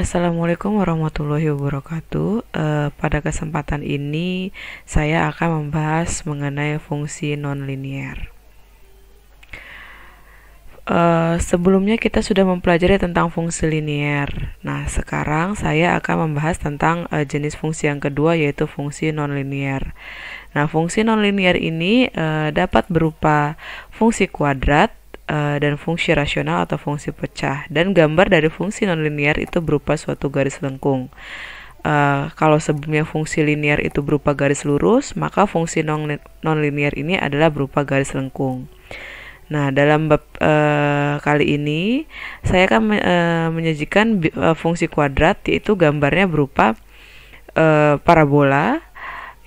Assalamualaikum warahmatullahi wabarakatuh. Pada kesempatan ini saya akan membahas mengenai fungsi nonlinier. Sebelumnya kita sudah mempelajari tentang fungsi linier. Nah, sekarang saya akan membahas tentang jenis fungsi yang kedua, yaitu fungsi nonlinier. Nah, fungsi nonlinier ini dapat berupa fungsi kuadrat dan fungsi rasional atau fungsi pecah. Dan gambar dari fungsi nonlinier itu berupa suatu garis lengkung. Kalau sebelumnya fungsi linier itu berupa garis lurus, maka fungsi nonlinier ini adalah berupa garis lengkung. Nah, dalam bab kali ini saya akan menyajikan fungsi kuadrat, yaitu gambarnya berupa parabola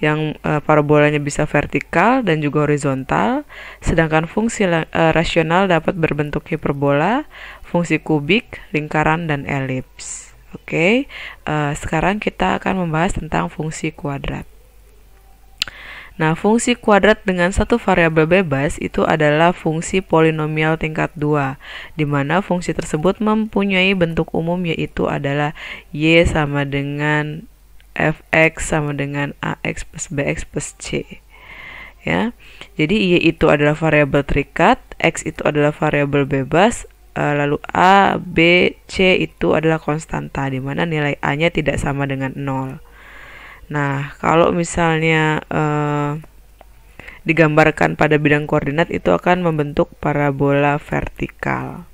yang parabolanya bisa vertikal dan juga horizontal, sedangkan fungsi rasional dapat berbentuk hiperbola, fungsi kubik, lingkaran, dan elips. Oke, sekarang kita akan membahas tentang fungsi kuadrat. Nah, fungsi kuadrat dengan satu variabel bebas itu adalah fungsi polinomial tingkat 2, di mana fungsi tersebut mempunyai bentuk umum, yaitu adalah y sama dengan fx sama dengan ax plus bx plus c. Ya, jadi y itu adalah variabel terikat, x itu adalah variabel bebas, lalu a, b, c itu adalah konstanta, di mana nilai a-nya tidak sama dengan 0. Nah, kalau misalnya digambarkan pada bidang koordinat, itu akan membentuk parabola vertikal.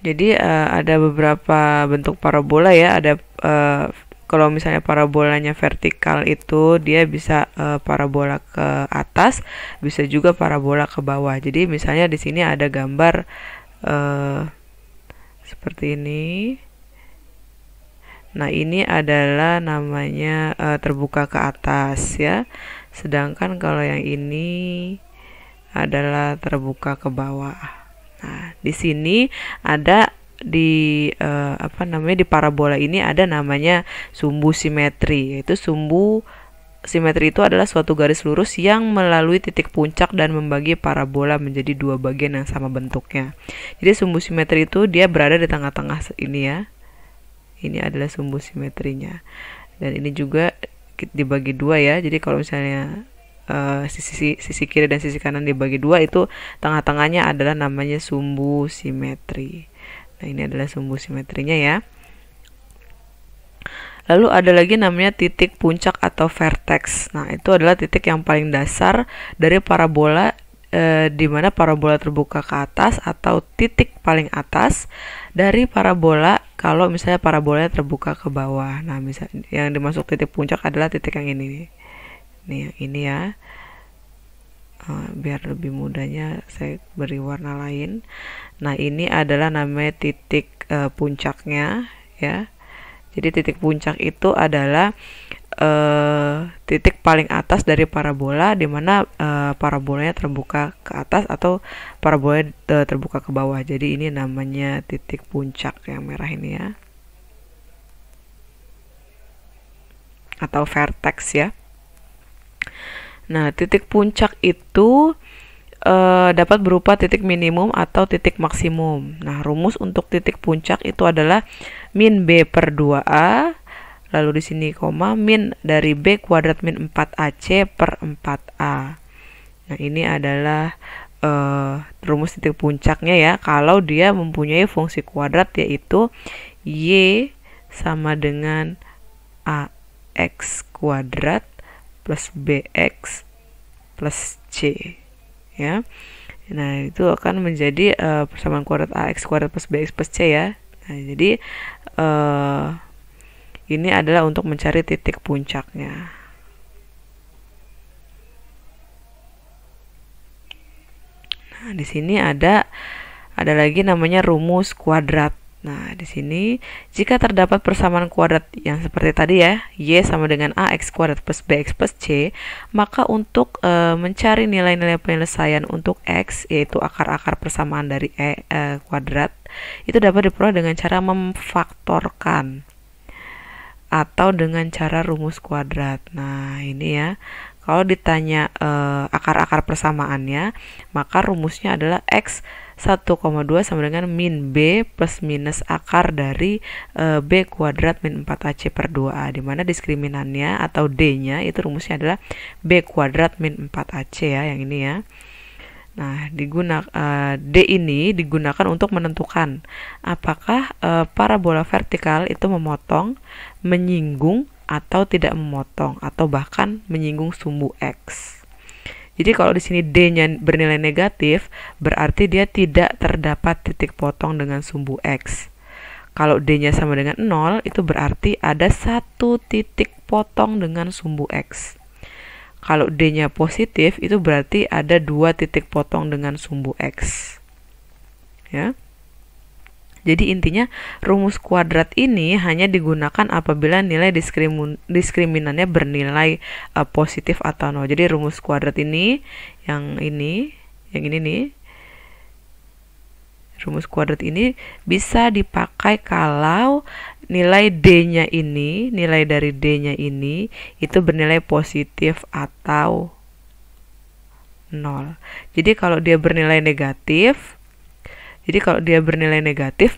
Jadi ada beberapa bentuk parabola ya. Ada kalau misalnya parabolanya vertikal itu dia bisa parabola ke atas, bisa juga parabola ke bawah. Jadi misalnya di sini ada gambar seperti ini. Nah, ini adalah namanya terbuka ke atas ya. Sedangkan kalau yang ini adalah terbuka ke bawah. Nah, di sini ada di di parabola ini ada namanya sumbu simetri, yaitu sumbu simetri itu adalah suatu garis lurus yang melalui titik puncak dan membagi parabola menjadi dua bagian yang sama bentuknya. Jadi sumbu simetri itu dia berada di tengah-tengah ini ya. Ini adalah sumbu simetrinya. Dan ini juga dibagi dua ya. Jadi kalau misalnya sisi kiri dan sisi kanan dibagi dua, itu tengah-tengahnya adalah namanya sumbu simetri. Nah, ini adalah sumbu simetrinya ya. Lalu ada lagi namanya titik puncak atau vertex. Nah, itu adalah titik yang paling dasar dari parabola, di mana parabola terbuka ke atas, atau titik paling atas dari parabola kalau misalnya parabolanya terbuka ke bawah. Nah, misalnya yang dimasuk titik puncak adalah titik yang ini. Nih, yang ini ya. Biar lebih mudahnya saya beri warna lain. Nah, ini adalah namanya titik puncaknya ya. Jadi titik puncak itu adalah titik paling atas dari parabola, di mana parabolanya terbuka ke atas atau parabolanya terbuka ke bawah. Jadi ini namanya titik puncak yang merah ini ya, atau vertex ya. Nah, titik puncak itu dapat berupa titik minimum atau titik maksimum. Nah, rumus untuk titik puncak itu adalah min b per 2a, lalu di sini koma, min dari b kuadrat min 4ac per 4a. Nah, ini adalah rumus titik puncaknya ya, kalau dia mempunyai fungsi kuadrat, yaitu y sama dengan ax kuadrat plus bx plus c ya. Nah, itu akan menjadi persamaan kuadrat ax kuadrat plus bx plus c ya. Nah, jadi ini adalah untuk mencari titik puncaknya. Nah, di sini ada lagi namanya rumus kuadrat. Nah, di sini jika terdapat persamaan kuadrat yang seperti tadi ya, y sama dengan ax kuadrat plus bx plus c, maka untuk mencari nilai-nilai penyelesaian untuk x, yaitu akar-akar persamaan dari kuadrat, itu dapat diperoleh dengan cara memfaktorkan atau dengan cara rumus kuadrat. Nah, ini ya, Kalau ditanya akar-akar persamaannya, maka rumusnya adalah X 1,2 sama dengan min B plus minus akar dari B kuadrat min 4AC per 2A, dimana diskriminannya atau D-nya itu rumusnya adalah B kuadrat min 4AC ya, yang ini ya. Nah, D ini digunakan untuk menentukan apakah parabola vertikal itu memotong, menyinggung, atau tidak memotong, atau bahkan menyinggung sumbu X. Jadi kalau di sini D-nya bernilai negatif, berarti dia tidak terdapat titik potong dengan sumbu X. Kalau D-nya sama dengan 0, itu berarti ada satu titik potong dengan sumbu X. Kalau D-nya positif, itu berarti ada 2 titik potong dengan sumbu X. Ya. Jadi intinya rumus kuadrat ini hanya digunakan apabila nilai diskriminannya bernilai positif atau 0. Jadi rumus kuadrat ini, yang ini nih, rumus kuadrat ini bisa dipakai kalau nilai D-nya ini, nilai dari D-nya ini itu bernilai positif atau 0. Jadi kalau dia bernilai negatif,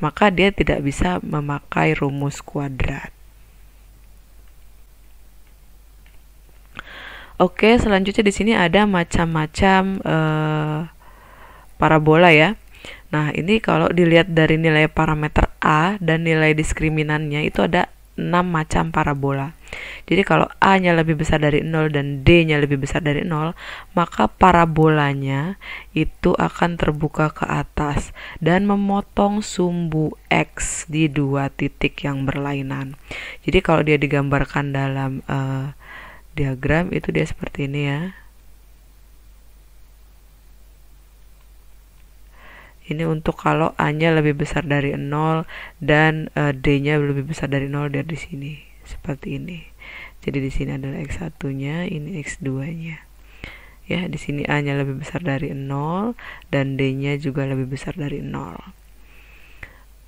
maka dia tidak bisa memakai rumus kuadrat. Oke, selanjutnya di sini ada macam-macam parabola ya. Nah, ini kalau dilihat dari nilai parameter A dan nilai diskriminannya itu ada 6 macam parabola. Jadi kalau A-nya lebih besar dari 0 dan D-nya lebih besar dari 0, maka parabolanya itu akan terbuka ke atas dan memotong sumbu X di 2 titik yang berlainan. Jadi kalau dia digambarkan dalam diagram itu dia seperti ini ya. Ini untuk kalau A-nya lebih besar dari 0 dan D-nya lebih besar dari 0, dari di sini seperti ini. Jadi di sini adalah X1-nya, ini X2-nya. Ya, di sini A-nya lebih besar dari 0 dan D-nya juga lebih besar dari 0.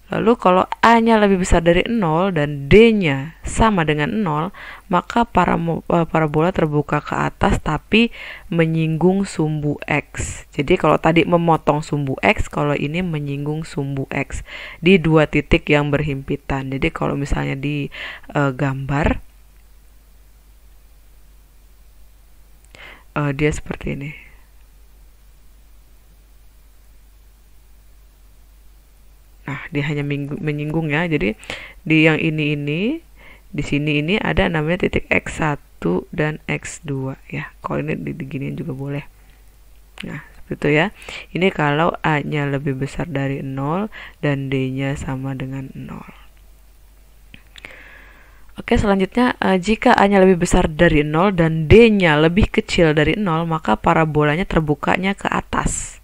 Lalu kalau A-nya lebih besar dari 0 dan D-nya sama dengan 0, maka parabola terbuka ke atas tapi menyinggung sumbu X. Jadi kalau tadi memotong sumbu X, kalau ini menyinggung sumbu X di 2 titik yang berhimpitan. Jadi kalau misalnya di gambar, dia seperti ini. Nah, dia hanya menyinggung ya. Jadi di yang ini di sini ini ada namanya titik X1 dan X2 ya. Kalau ini diginiin juga boleh. Nah, seperti itu ya. Ini kalau A-nya lebih besar dari 0 dan D-nya sama dengan 0. Oke, selanjutnya jika A-nya lebih besar dari 0 dan D-nya lebih kecil dari 0, maka parabolanya terbukanya ke atas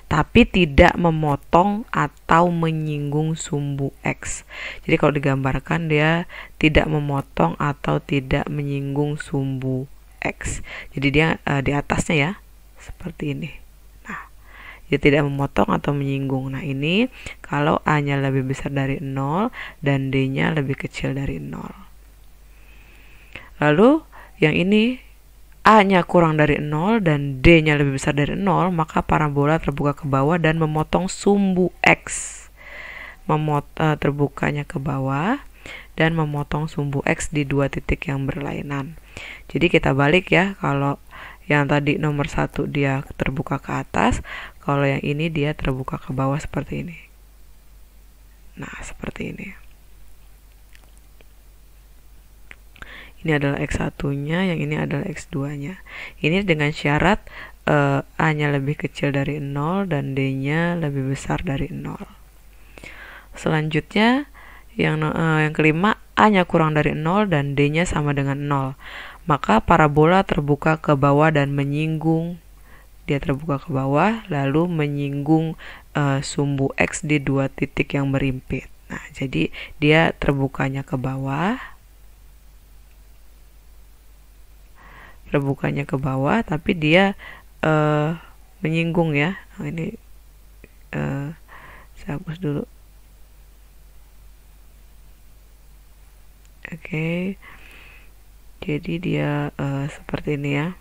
tapi tidak memotong atau menyinggung sumbu X. Jadi kalau digambarkan dia tidak memotong atau tidak menyinggung sumbu X. Jadi dia di atasnya ya, seperti ini. Nah, dia tidak memotong atau menyinggung. Nah, ini kalau A-nya lebih besar dari 0 dan D-nya lebih kecil dari 0. Lalu yang ini A-nya kurang dari 0 dan D-nya lebih besar dari 0, maka parabola terbuka ke bawah dan memotong sumbu X. Terbukanya ke bawah dan memotong sumbu X di 2 titik yang berlainan. Jadi kita balik ya, kalau yang tadi nomor 1 dia terbuka ke atas, kalau yang ini dia terbuka ke bawah seperti ini. Nah, seperti ini. Ini adalah X1-nya, yang ini adalah X2-nya. Ini dengan syarat A-nya lebih kecil dari 0 dan D-nya lebih besar dari 0. Selanjutnya, yang kelima, A-nya kurang dari 0 dan D-nya sama dengan 0. Maka parabola terbuka ke bawah dan menyinggung. Dia terbuka ke bawah, lalu menyinggung sumbu X di 2 titik yang berimpit. Nah, jadi dia terbukanya ke bawah. Tapi dia menyinggung ya. Nah, ini saya hapus dulu. Oke. Jadi dia seperti ini ya.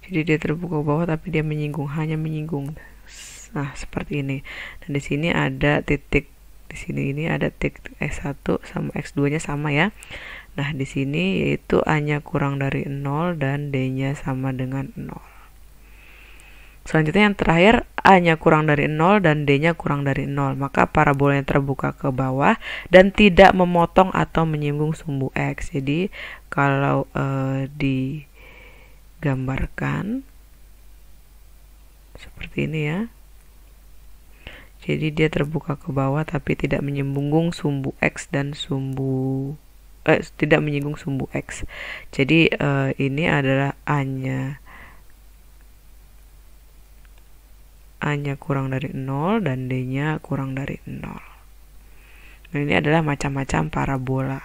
Jadi dia terbuka ke bawah tapi dia menyinggung, hanya menyinggung. Nah, seperti ini. Dan di sini ada titik, di sini ini ada titik X1 sama X2-nya sama ya. Nah, di sini yaitu A-nya kurang dari 0 dan D-nya sama dengan 0. Selanjutnya yang terakhir, A-nya kurang dari 0 dan D-nya kurang dari 0. Maka parabolanya terbuka ke bawah dan tidak memotong atau menyinggung sumbu X. Jadi, kalau digambarkan seperti ini ya. Jadi dia terbuka ke bawah tapi tidak menyinggung sumbu X dan tidak menyinggung sumbu X. Jadi ini adalah A-nya kurang dari 0 dan D-nya kurang dari 0. Nah, ini adalah macam-macam parabola.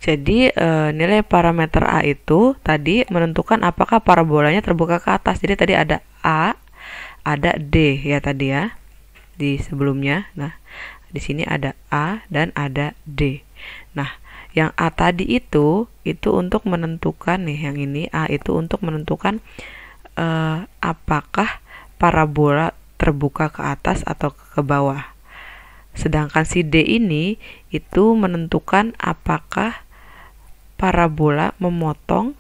Jadi nilai parameter A itu tadi menentukan apakah parabolanya terbuka ke atas. Jadi tadi ada A, ada D ya tadi ya di sebelumnya. Nah, di sini ada A dan ada D. Nah, yang A tadi itu untuk menentukan nih, yang ini A itu untuk menentukan apakah parabola terbuka ke atas atau ke bawah. Sedangkan si D ini itu menentukan apakah parabola memotong,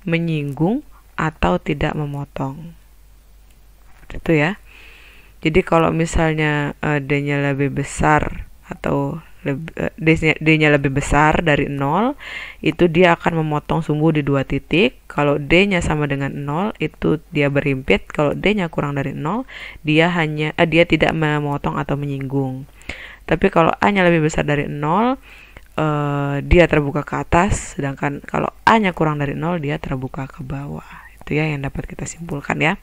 menyinggung, atau tidak memotong. Itu ya. Jadi kalau misalnya D-nya lebih besar atau D-nya lebih besar dari 0, itu dia akan memotong sumbu di 2 titik. Kalau D-nya sama dengan 0, itu dia berhimpit. Kalau D-nya kurang dari 0, dia tidak memotong atau menyinggung. Tapi kalau A-nya lebih besar dari 0, dia terbuka ke atas, sedangkan kalau A-nya kurang dari 0, dia terbuka ke bawah. Itu ya yang dapat kita simpulkan ya.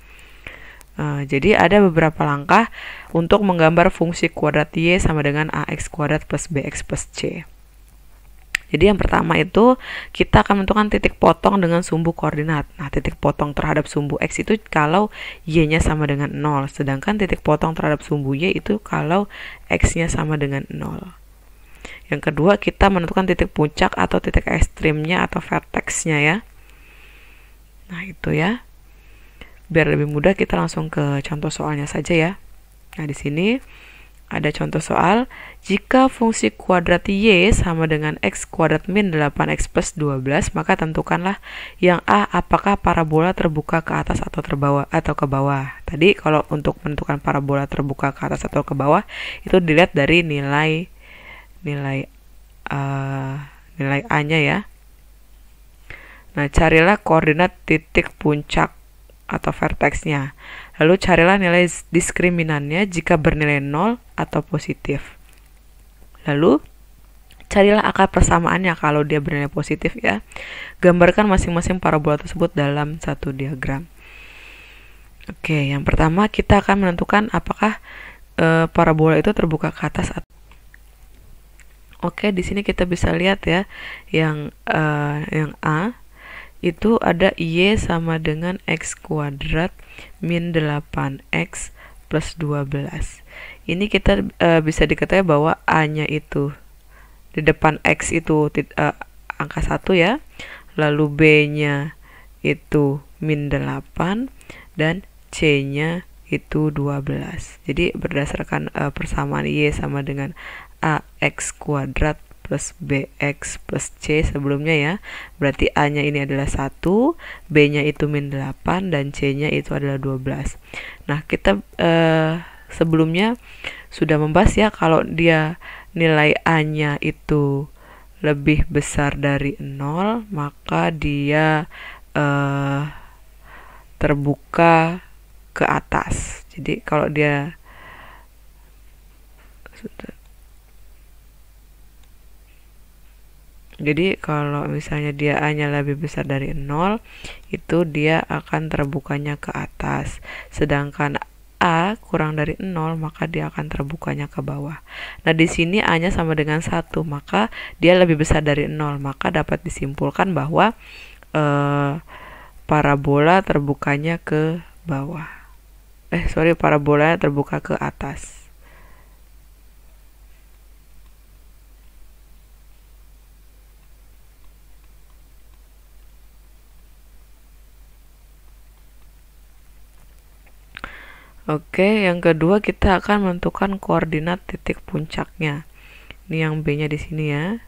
Jadi ada beberapa langkah untuk menggambar fungsi kuadrat Y sama dengan AX kuadrat plus BX plus C. Jadi yang pertama itu kita akan menentukan titik potong dengan sumbu koordinat. Nah, titik potong terhadap sumbu X itu kalau Y-nya sama dengan 0, sedangkan titik potong terhadap sumbu Y itu kalau X-nya sama dengan 0. Yang kedua, kita menentukan titik puncak atau titik ekstrimnya atau vertex-nya ya. Nah, itu ya. Biar lebih mudah kita langsung ke contoh soalnya saja ya. Nah, di sini ada contoh soal, jika fungsi kuadrat Y sama dengan X kuadrat min 8X plus 12, maka tentukanlah yang A apakah parabola terbuka ke atas atau ke bawah. Tadi kalau untuk menentukan parabola terbuka ke atas atau ke bawah, itu dilihat dari nilai A-nya ya. Nah, carilah koordinat titik puncak atau vertex-nya. Lalu carilah nilai diskriminannya jika bernilai 0 atau positif. Lalu carilah akar persamaannya kalau dia bernilai positif ya. Gambarkan masing-masing parabola tersebut dalam satu diagram. Oke, yang pertama kita akan menentukan apakah parabola itu terbuka ke atas atau. Oke, di sini kita bisa lihat ya, yang A itu ada Y sama dengan X kuadrat min 8X plus 12. Ini kita bisa diketahui bahwa A-nya itu di depan X itu angka 1 ya, lalu B-nya itu min 8 dan C-nya itu 12. Jadi berdasarkan persamaan Y sama dengan AX kuadrat plus BX plus C sebelumnya ya. Berarti A-nya ini adalah 1, B-nya itu min 8, dan C-nya itu adalah 12. Nah, kita sebelumnya sudah membahas ya, kalau dia nilai A-nya itu lebih besar dari 0, maka dia terbuka ke atas. Jadi kalau dia kalau misalnya dia A-nya lebih besar dari 0, itu dia akan terbukanya ke atas. Sedangkan A kurang dari 0, maka dia akan terbukanya ke bawah. Nah, di sini A-nya sama dengan 1, maka dia lebih besar dari 0. Maka dapat disimpulkan bahwa parabola terbukanya ke bawah. Parabolanya terbuka ke atas. Oke, yang kedua kita akan menentukan koordinat titik puncaknya. Ini yang B-nya di sini ya.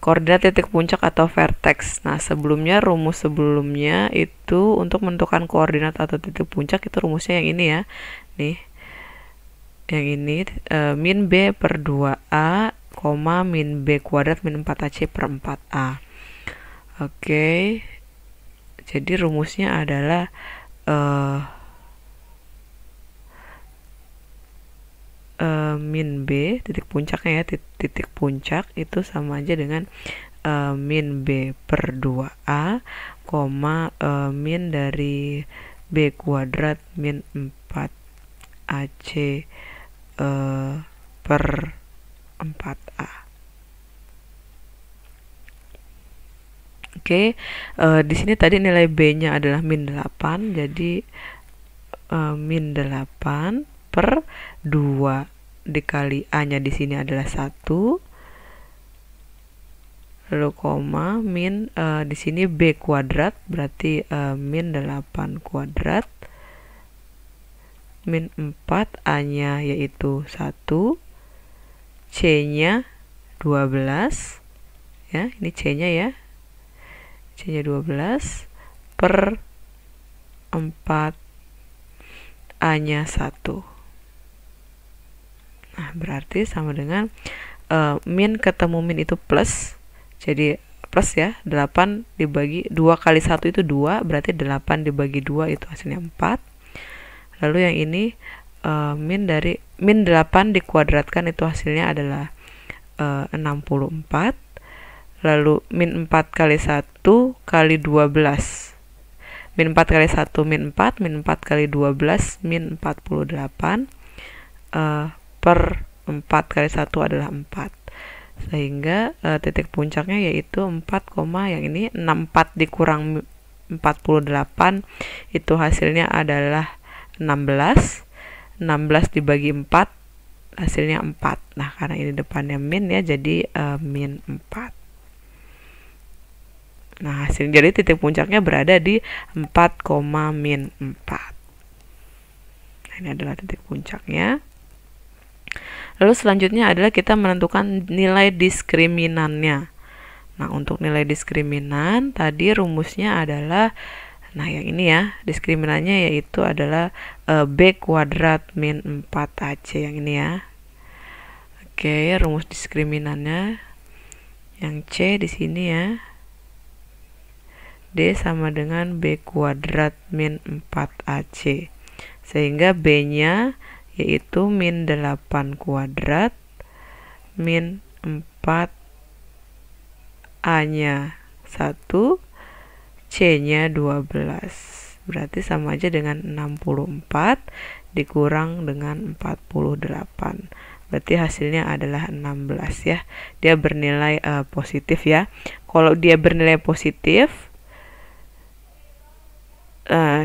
Koordinat titik puncak atau vertex. Nah, sebelumnya rumus sebelumnya itu untuk menentukan koordinat atau titik puncak itu rumusnya yang ini ya. Nih. Yang ini min B per 2A, min B kuadrat min 4AC per 4A. Oke. Jadi rumusnya adalah min B titik puncaknya ya, titik puncak itu sama aja dengan min B per 2A, min dari B kuadrat min 4AC per 4A. Oke, di sini tadi nilai B-nya adalah min 8, jadi min 8 per 2 dikali A-nya di sini adalah 1. Lalu koma min di sini B kuadrat berarti min 8 kuadrat min 4 A-nya yaitu 1, C-nya 12 ya, ini C-nya ya. C-nya 12 per 4 A-nya 1. Nah, berarti sama dengan min ketemu min itu plus. Jadi plus ya, 8 dibagi 2 kali 1 itu 2, berarti 8 dibagi 2 itu hasilnya 4. Lalu yang ini min 8 dikuadratkan itu hasilnya adalah 64. Lalu min 4 kali 1 kali 12. Min 4 kali 1 min 4, min 4 kali 12 min 48 per 4 kali 1 adalah 4. Sehingga titik puncaknya yaitu 4, yang ini 64 dikurang 48 itu hasilnya adalah 16. 16 dibagi 4 hasilnya 4. Nah, karena ini depannya min ya, jadi min 4. Nah, hasil jadi titik puncaknya berada di 4, min 4. Nah, ini adalah titik puncaknya. Lalu selanjutnya adalah kita menentukan nilai diskriminannya. Nah, untuk nilai diskriminan tadi rumusnya adalah, nah yang ini ya, diskriminannya yaitu adalah B kuadrat min 4AC yang ini ya. Oke, rumus diskriminannya yang C di sini ya. D sama dengan B kuadrat min 4AC. Sehingga B-nya yaitu min 8 kuadrat min 4 A-nya 1, C-nya 12. Berarti sama aja dengan 64 dikurang dengan 48. Berarti hasilnya adalah 16 ya. Dia bernilai positif ya. Kalau dia bernilai positif,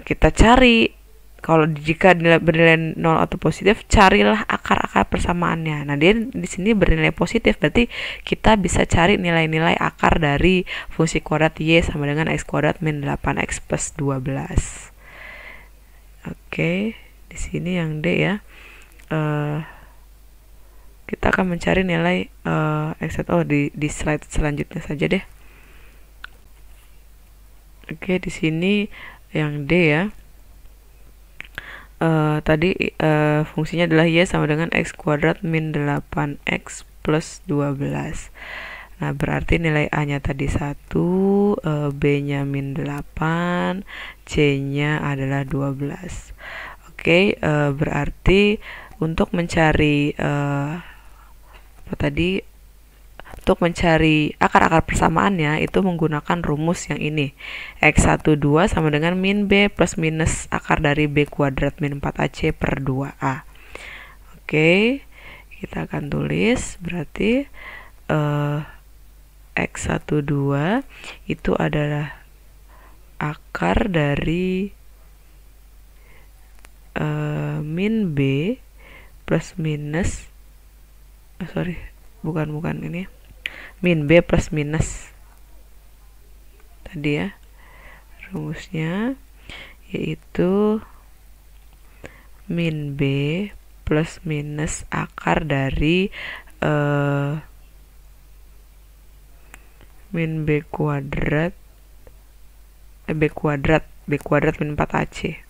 kita cari. Kalau jika bernilai 0 atau positif, carilah akar-akar persamaannya. Nah, dia di sini bernilai positif, berarti kita bisa cari nilai-nilai akar dari fungsi kuadrat y sama dengan x kuadrat min 8x plus 12. Oke, di sini yang D ya. Kita akan mencari nilai x di slide selanjutnya saja deh. Oke, di sini yang D ya. Tadi fungsinya adalah y sama dengan x kuadrat min 8x plus 12. Nah, berarti nilai A-nya tadi 1, B-nya min 8, C-nya adalah 12. Oke, berarti untuk mencari untuk mencari akar-akar persamaannya itu menggunakan rumus yang ini. X12 sama dengan min B plus minus akar dari B kuadrat min 4AC per 2A. Oke, kita akan tulis berarti X12 itu adalah akar dari min B plus minus bukan ini, min B plus minus tadi ya rumusnya, yaitu min B plus minus akar dari min B kuadrat B kuadrat min 4AC.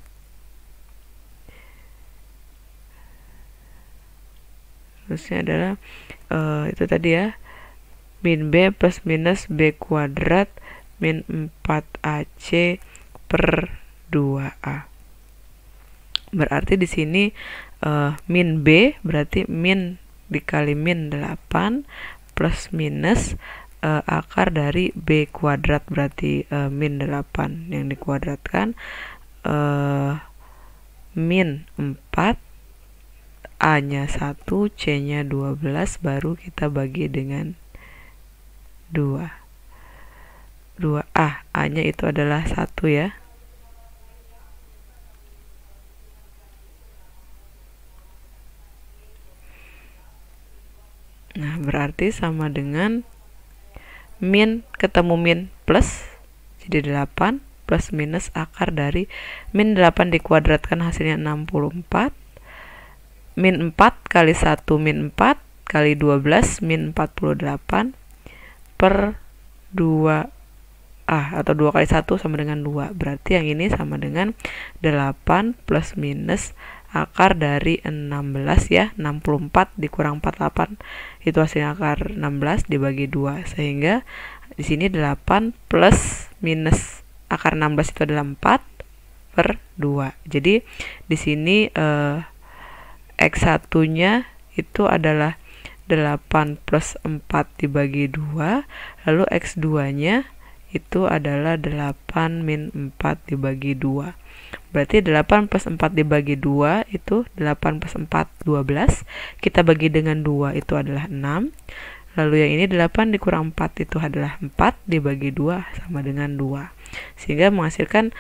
Terusnya adalah itu tadi ya, min B plus minus B kuadrat min 4AC per 2A. Berarti di sini min B berarti min dikali min 8 plus minus akar dari B kuadrat berarti min 8 yang dikuadratkan min 4, A-nya 1, C-nya 12, baru kita bagi dengan 2. 2A, A-nya itu adalah 1 ya. Nah, berarti sama dengan min ketemu min plus, jadi 8 plus minus akar dari min 8 dikuadratkan hasilnya 64. Min 4 kali 1 min 4 kali 12 min 48 per 2A atau 2 kali 1 sama dengan 2. Berarti yang ini sama dengan 8 plus minus akar dari 16 ya, 64 dikurang 48 itu hasilnya akar 16 dibagi 2, sehingga di sini 8 plus minus akar 16 itu adalah 4 per 2. Jadi di sini X1-nya itu adalah 8 plus 4 dibagi 2, lalu X2-nya itu adalah 8 min 4 dibagi 2. Berarti 8 plus 4 dibagi 2 itu 8 plus 4, 12. Kita bagi dengan 2 itu adalah 6. Lalu yang ini 8 dikurang 4 itu adalah 4 dibagi 2 sama dengan 2. Sehingga menghasilkan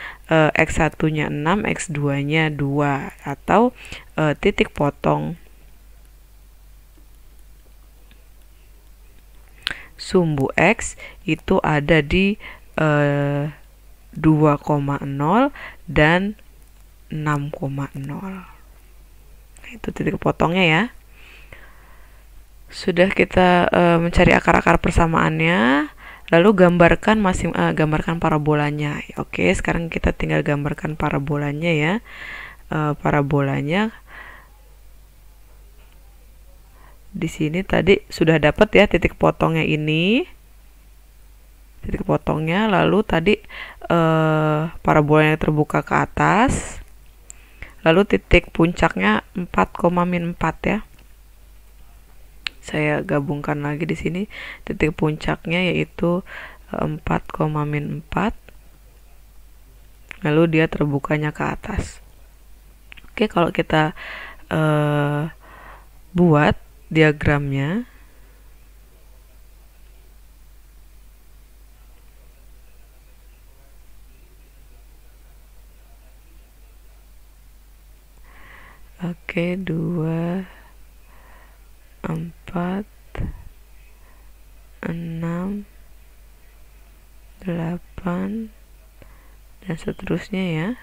X1-nya 6, X2-nya 2, atau titik potong sumbu X itu ada di 2,0 dan 6,0. Itu titik potongnya ya. Sudah kita mencari akar-akar persamaannya, lalu gambarkan gambarkan parabolanya. Oke, sekarang kita tinggal gambarkan parabolanya ya. Parabolanya di sini tadi sudah dapat ya titik potongnya ini. Titik potongnya, lalu tadi parabolanya terbuka ke atas. Lalu titik puncaknya 4, min 4 ya. Saya gabungkan lagi di sini titik puncaknya yaitu 4, min 4. Lalu dia terbukanya ke atas. Oke, kalau kita buat diagramnya, oke, 2, 4, 6, 8 dan seterusnya ya.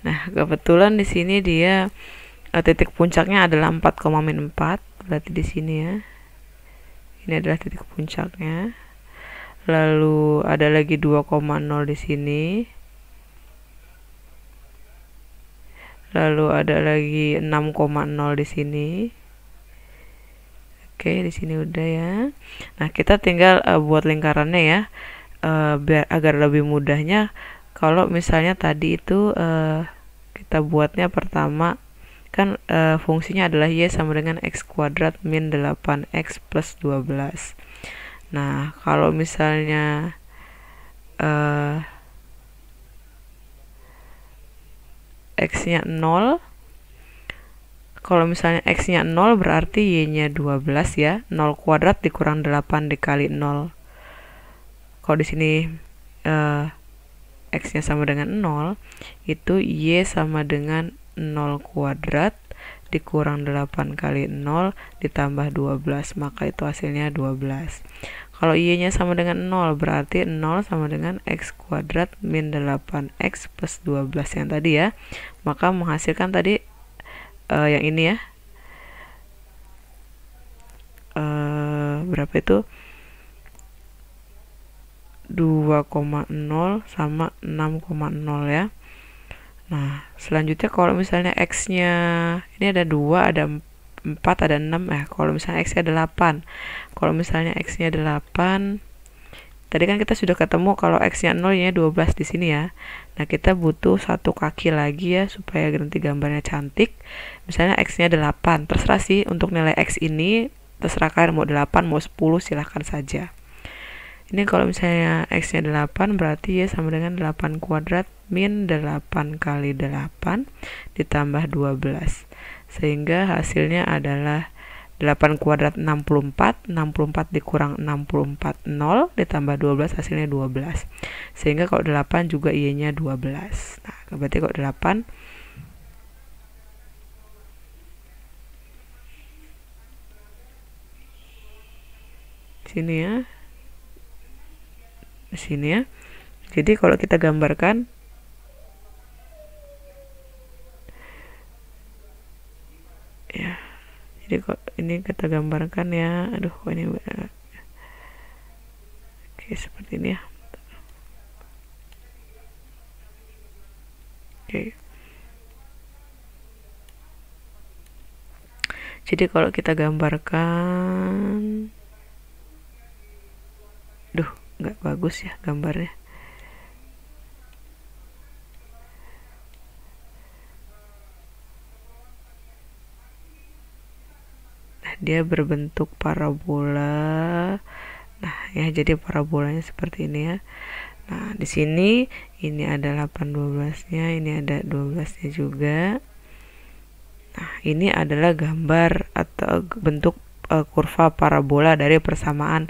Nah, kebetulan di sini dia titik puncaknya adalah 4, min 4, berarti di sini ya. Ini adalah titik puncaknya. Lalu ada lagi 2,0 di sini. Lalu ada lagi 6,0 di sini. Oke, di sini udah ya. Nah, kita tinggal buat lingkarannya ya. Biar agar lebih mudahnya, kalau misalnya tadi itu kita buatnya pertama kan fungsinya adalah Y sama dengan X kuadrat min 8X plus 12. Nah, kalau misalnya X-nya 0, kalau misalnya X-nya 0 berarti Y-nya 12 ya. 0 kuadrat dikurang 8 dikali 0. Kalau di sini X-nya sama dengan 0, itu Y sama dengan 0 kuadrat dikurang 8 kali 0 ditambah 12, maka itu hasilnya 12. Kalau y-nya sama dengan 0, berarti 0 sama dengan x kuadrat min 8x plus 12 yang tadi ya. Maka menghasilkan tadi yang ini ya. Berapa itu? 2,0 sama 6,0 ya. Nah, selanjutnya kalau misalnya x-nya ini ada 2, ada 4, ada 6 kalau misalnya x-nya ada 8. Kalau misalnya x-nya ada 8, tadi kan kita sudah ketemu kalau x-nya 0, y-nya 12 di sini ya. Nah, kita butuh satu kaki lagi ya supaya nanti gambarnya cantik. Misalnya x-nya 8, terserah sih untuk nilai x ini, terserah kalian mau 8, mau 10, silahkan saja. Ini kalau misalnya x-nya 8, berarti ya sama dengan 8 kuadrat min 8 kali 8 ditambah 12. Sehingga hasilnya adalah 8 kuadrat 64, 64 dikurang 64, 0, ditambah 12, hasilnya 12. Sehingga kalau 8 juga y-nya 12. Nah, berarti kalau 8, sini ya. Di sini ya. Jadi kalau kita gambarkan ya. Jadi kok ini kita gambarkan ya. Aduh, ini oke, seperti ini ya. Oke. Jadi kalau kita gambarkan, nggak bagus ya gambarnya. Nah, dia berbentuk parabola. Nah, ya jadi parabolanya seperti ini ya. Nah, di sini ini ada 8 12-nya, ini ada 12-nya juga. Nah, ini adalah gambar atau bentuk kurva parabola dari persamaan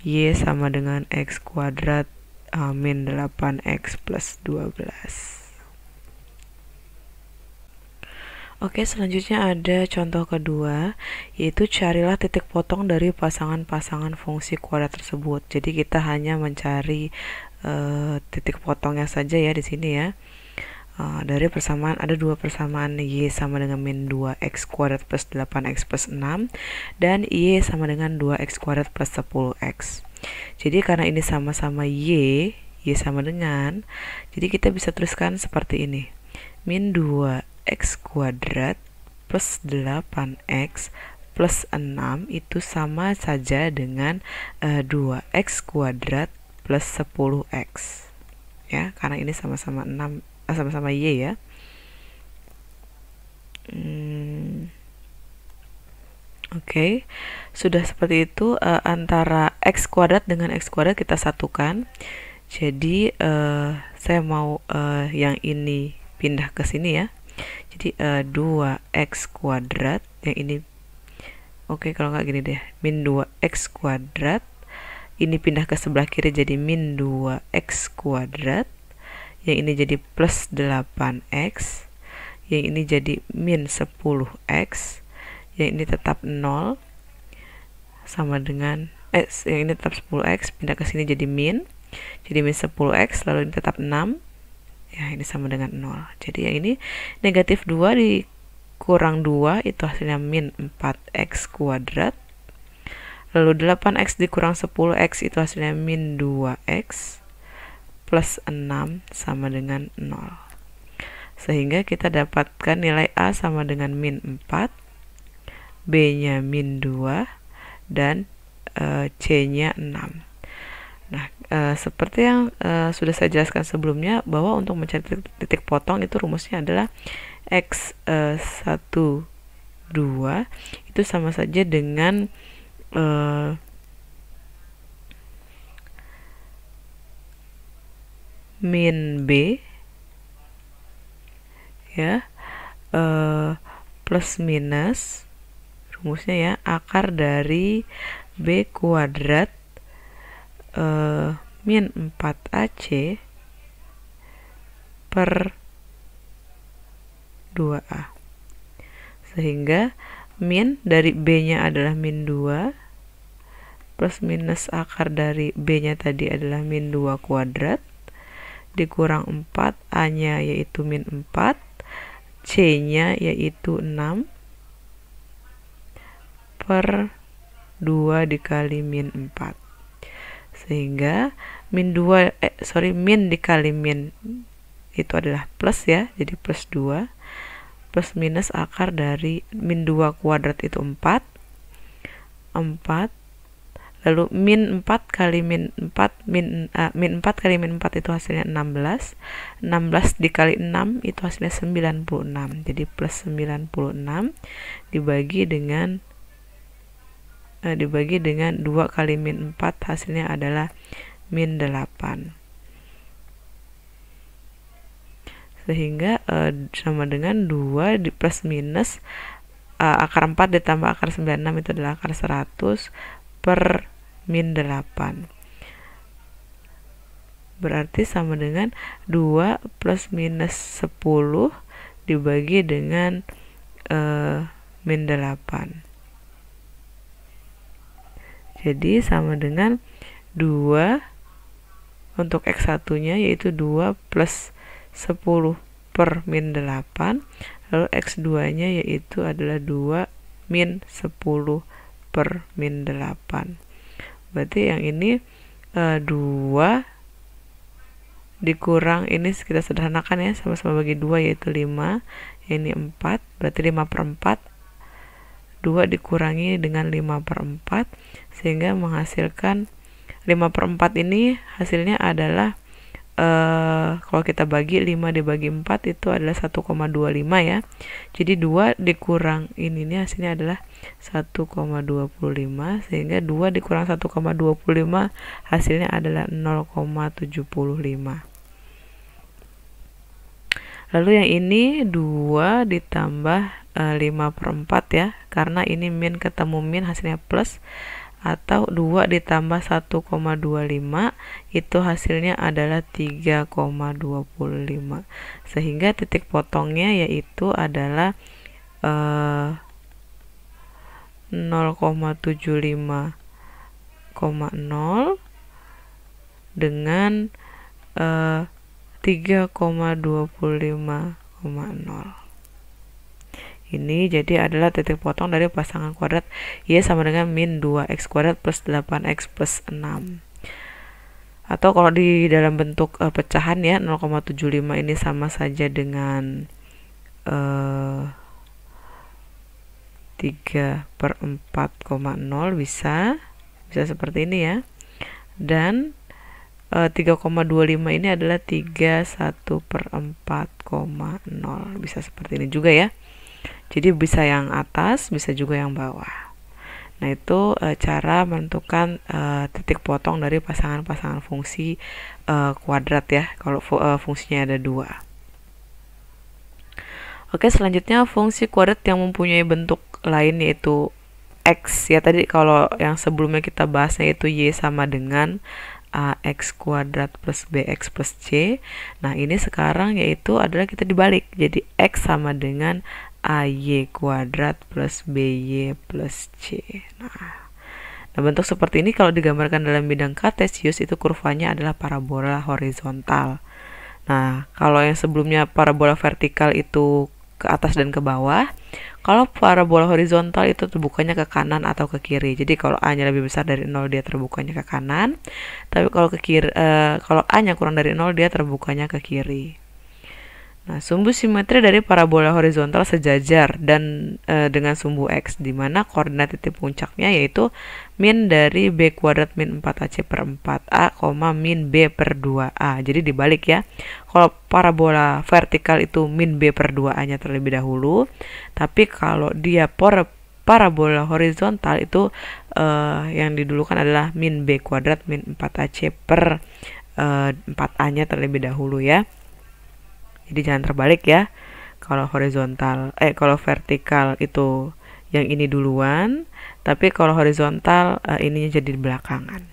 y sama dengan x kuadrat min 8x plus 12. Oke, selanjutnya ada contoh kedua, yaitu carilah titik potong dari pasangan-pasangan fungsi kuadrat tersebut. Jadi kita hanya mencari titik potongnya saja ya di sini ya. Dari persamaan ada dua persamaan y sama dengan min 2x kuadrat plus 8x plus 6 dan y sama dengan 2x kuadrat plus 10x. Jadi karena ini sama-sama y sama dengan, jadi kita bisa tuliskan seperti ini. Min 2x kuadrat plus 8x plus 6 itu sama saja dengan 2x kuadrat plus 10x. Ya, karena ini sama-sama 6 sama-sama y ya. Oke. Sudah seperti itu, antara x kuadrat dengan x kuadrat kita satukan. Jadi saya mau yang ini pindah ke sini ya. Jadi 2x kuadrat, yang ini oke, kalau nggak gini deh, min 2x kuadrat, ini pindah ke sebelah kiri jadi min 2x kuadrat, yang ini jadi plus 8x, yang ini jadi min 10x, yang ini tetap 0 sama dengan yang ini tetap 10x, pindah ke sini jadi min 10x, lalu ini tetap 6 ya, ini sama dengan 0. Jadi yang ini negatif 2 dikurang 2 itu hasilnya min 4x kuadrat, lalu 8x dikurang 10x itu hasilnya min 2x plus 6 sama dengan 0. Sehingga kita dapatkan nilai A sama dengan min 4, B-nya min 2, dan C-nya 6. Nah, seperti yang sudah saya jelaskan sebelumnya, bahwa untuk mencari titik potong itu rumusnya adalah x1, 2 itu sama saja dengan min B ya, plus minus rumusnya ya, akar dari B kuadrat min 4AC per 2A. Sehingga min dari B-nya adalah min 2 plus minus akar dari B-nya tadi adalah min 2 kuadrat dikurang 4, A-nya yaitu min 4, C-nya yaitu 6 per 2 dikali min 4. Sehingga min dikali min itu adalah plus ya, jadi plus 2 plus minus akar dari min 2 kuadrat itu 4 lalu min 4 kali min 4 min 4 kali min 4 itu hasilnya 16 dikali 6 itu hasilnya 96, jadi plus 96 dibagi dengan 2 kali min 4 hasilnya adalah min 8, sehingga sama dengan 2 di plus minus akar 4 ditambah akar 96 itu adalah akar 100 per min 8, berarti sama dengan 2 plus minus 10 dibagi dengan min 8, jadi sama dengan 2 untuk X1 nya yaitu 2 plus 10 per min 8, lalu X2 nya yaitu adalah 2 min 10 per min 8. Berarti yang ini 2 dikurang, ini kita sederhanakan ya, sama-sama bagi 2 yaitu 5, ini 4, berarti 5 per 4, 2 dikurangi dengan 5 per 4, sehingga menghasilkan 5 per 4 ini hasilnya adalah kalau kita bagi 5 dibagi 4 itu adalah 1,25 ya. Jadi 2 dikurang ini hasilnya adalah 1,25, sehingga 2 dikurang 1,25 hasilnya adalah 0,75. Lalu yang ini 2 ditambah 5 per 4 ya, karena ini min ketemu min hasilnya plus, atau 2 ditambah 1,25 itu hasilnya adalah 3,25, sehingga titik potongnya yaitu adalah 0,75,0 dengan 3,25,0. Ini jadi adalah titik potong dari pasangan kuadrat Y sama dengan min 2x kuadrat plus 8x plus 6. Atau kalau di dalam bentuk pecahan ya, 0,75 ini sama saja dengan 3 per 4,0, bisa seperti ini ya. Dan 3,25 ini adalah 31 per 4,0, bisa seperti ini juga ya. Jadi bisa yang atas, bisa juga yang bawah. Nah, itu cara menentukan titik potong dari pasangan-pasangan fungsi kuadrat ya, kalau fungsinya ada 2. Oke, selanjutnya fungsi kuadrat yang mempunyai bentuk lain yaitu X ya. Tadi kalau yang sebelumnya kita bahasnya itu Y sama dengan AX kuadrat plus BX plus C. Nah, ini sekarang yaitu adalah kita dibalik. Jadi X sama dengan AY kuadrat plus BY plus C. Nah, bentuk seperti ini kalau digambarkan dalam bidang kartesius itu kurvanya adalah parabola horizontal. Nah, kalau yang sebelumnya parabola vertikal itu ke atas dan ke bawah, kalau parabola horizontal itu terbukanya ke kanan atau ke kiri. Jadi kalau A-nya lebih besar dari 0 dia terbukanya ke kanan, tapi kalau kalau A-nya kurang dari 0 dia terbukanya ke kiri. Nah, sumbu simetri dari parabola horizontal sejajar dan dengan sumbu X, di mana koordinat titik puncaknya yaitu min dari B kuadrat min 4AC per 4A, min B per 2A. Jadi dibalik ya. Kalau parabola vertikal itu min B per 2A-nya terlebih dahulu, tapi kalau dia parabola horizontal itu yang didulukan adalah min B kuadrat min 4AC per 4A-nya terlebih dahulu ya. Jadi jangan terbalik ya. Kalau kalau vertikal itu yang ini duluan, tapi kalau horizontal ininya jadi belakangan.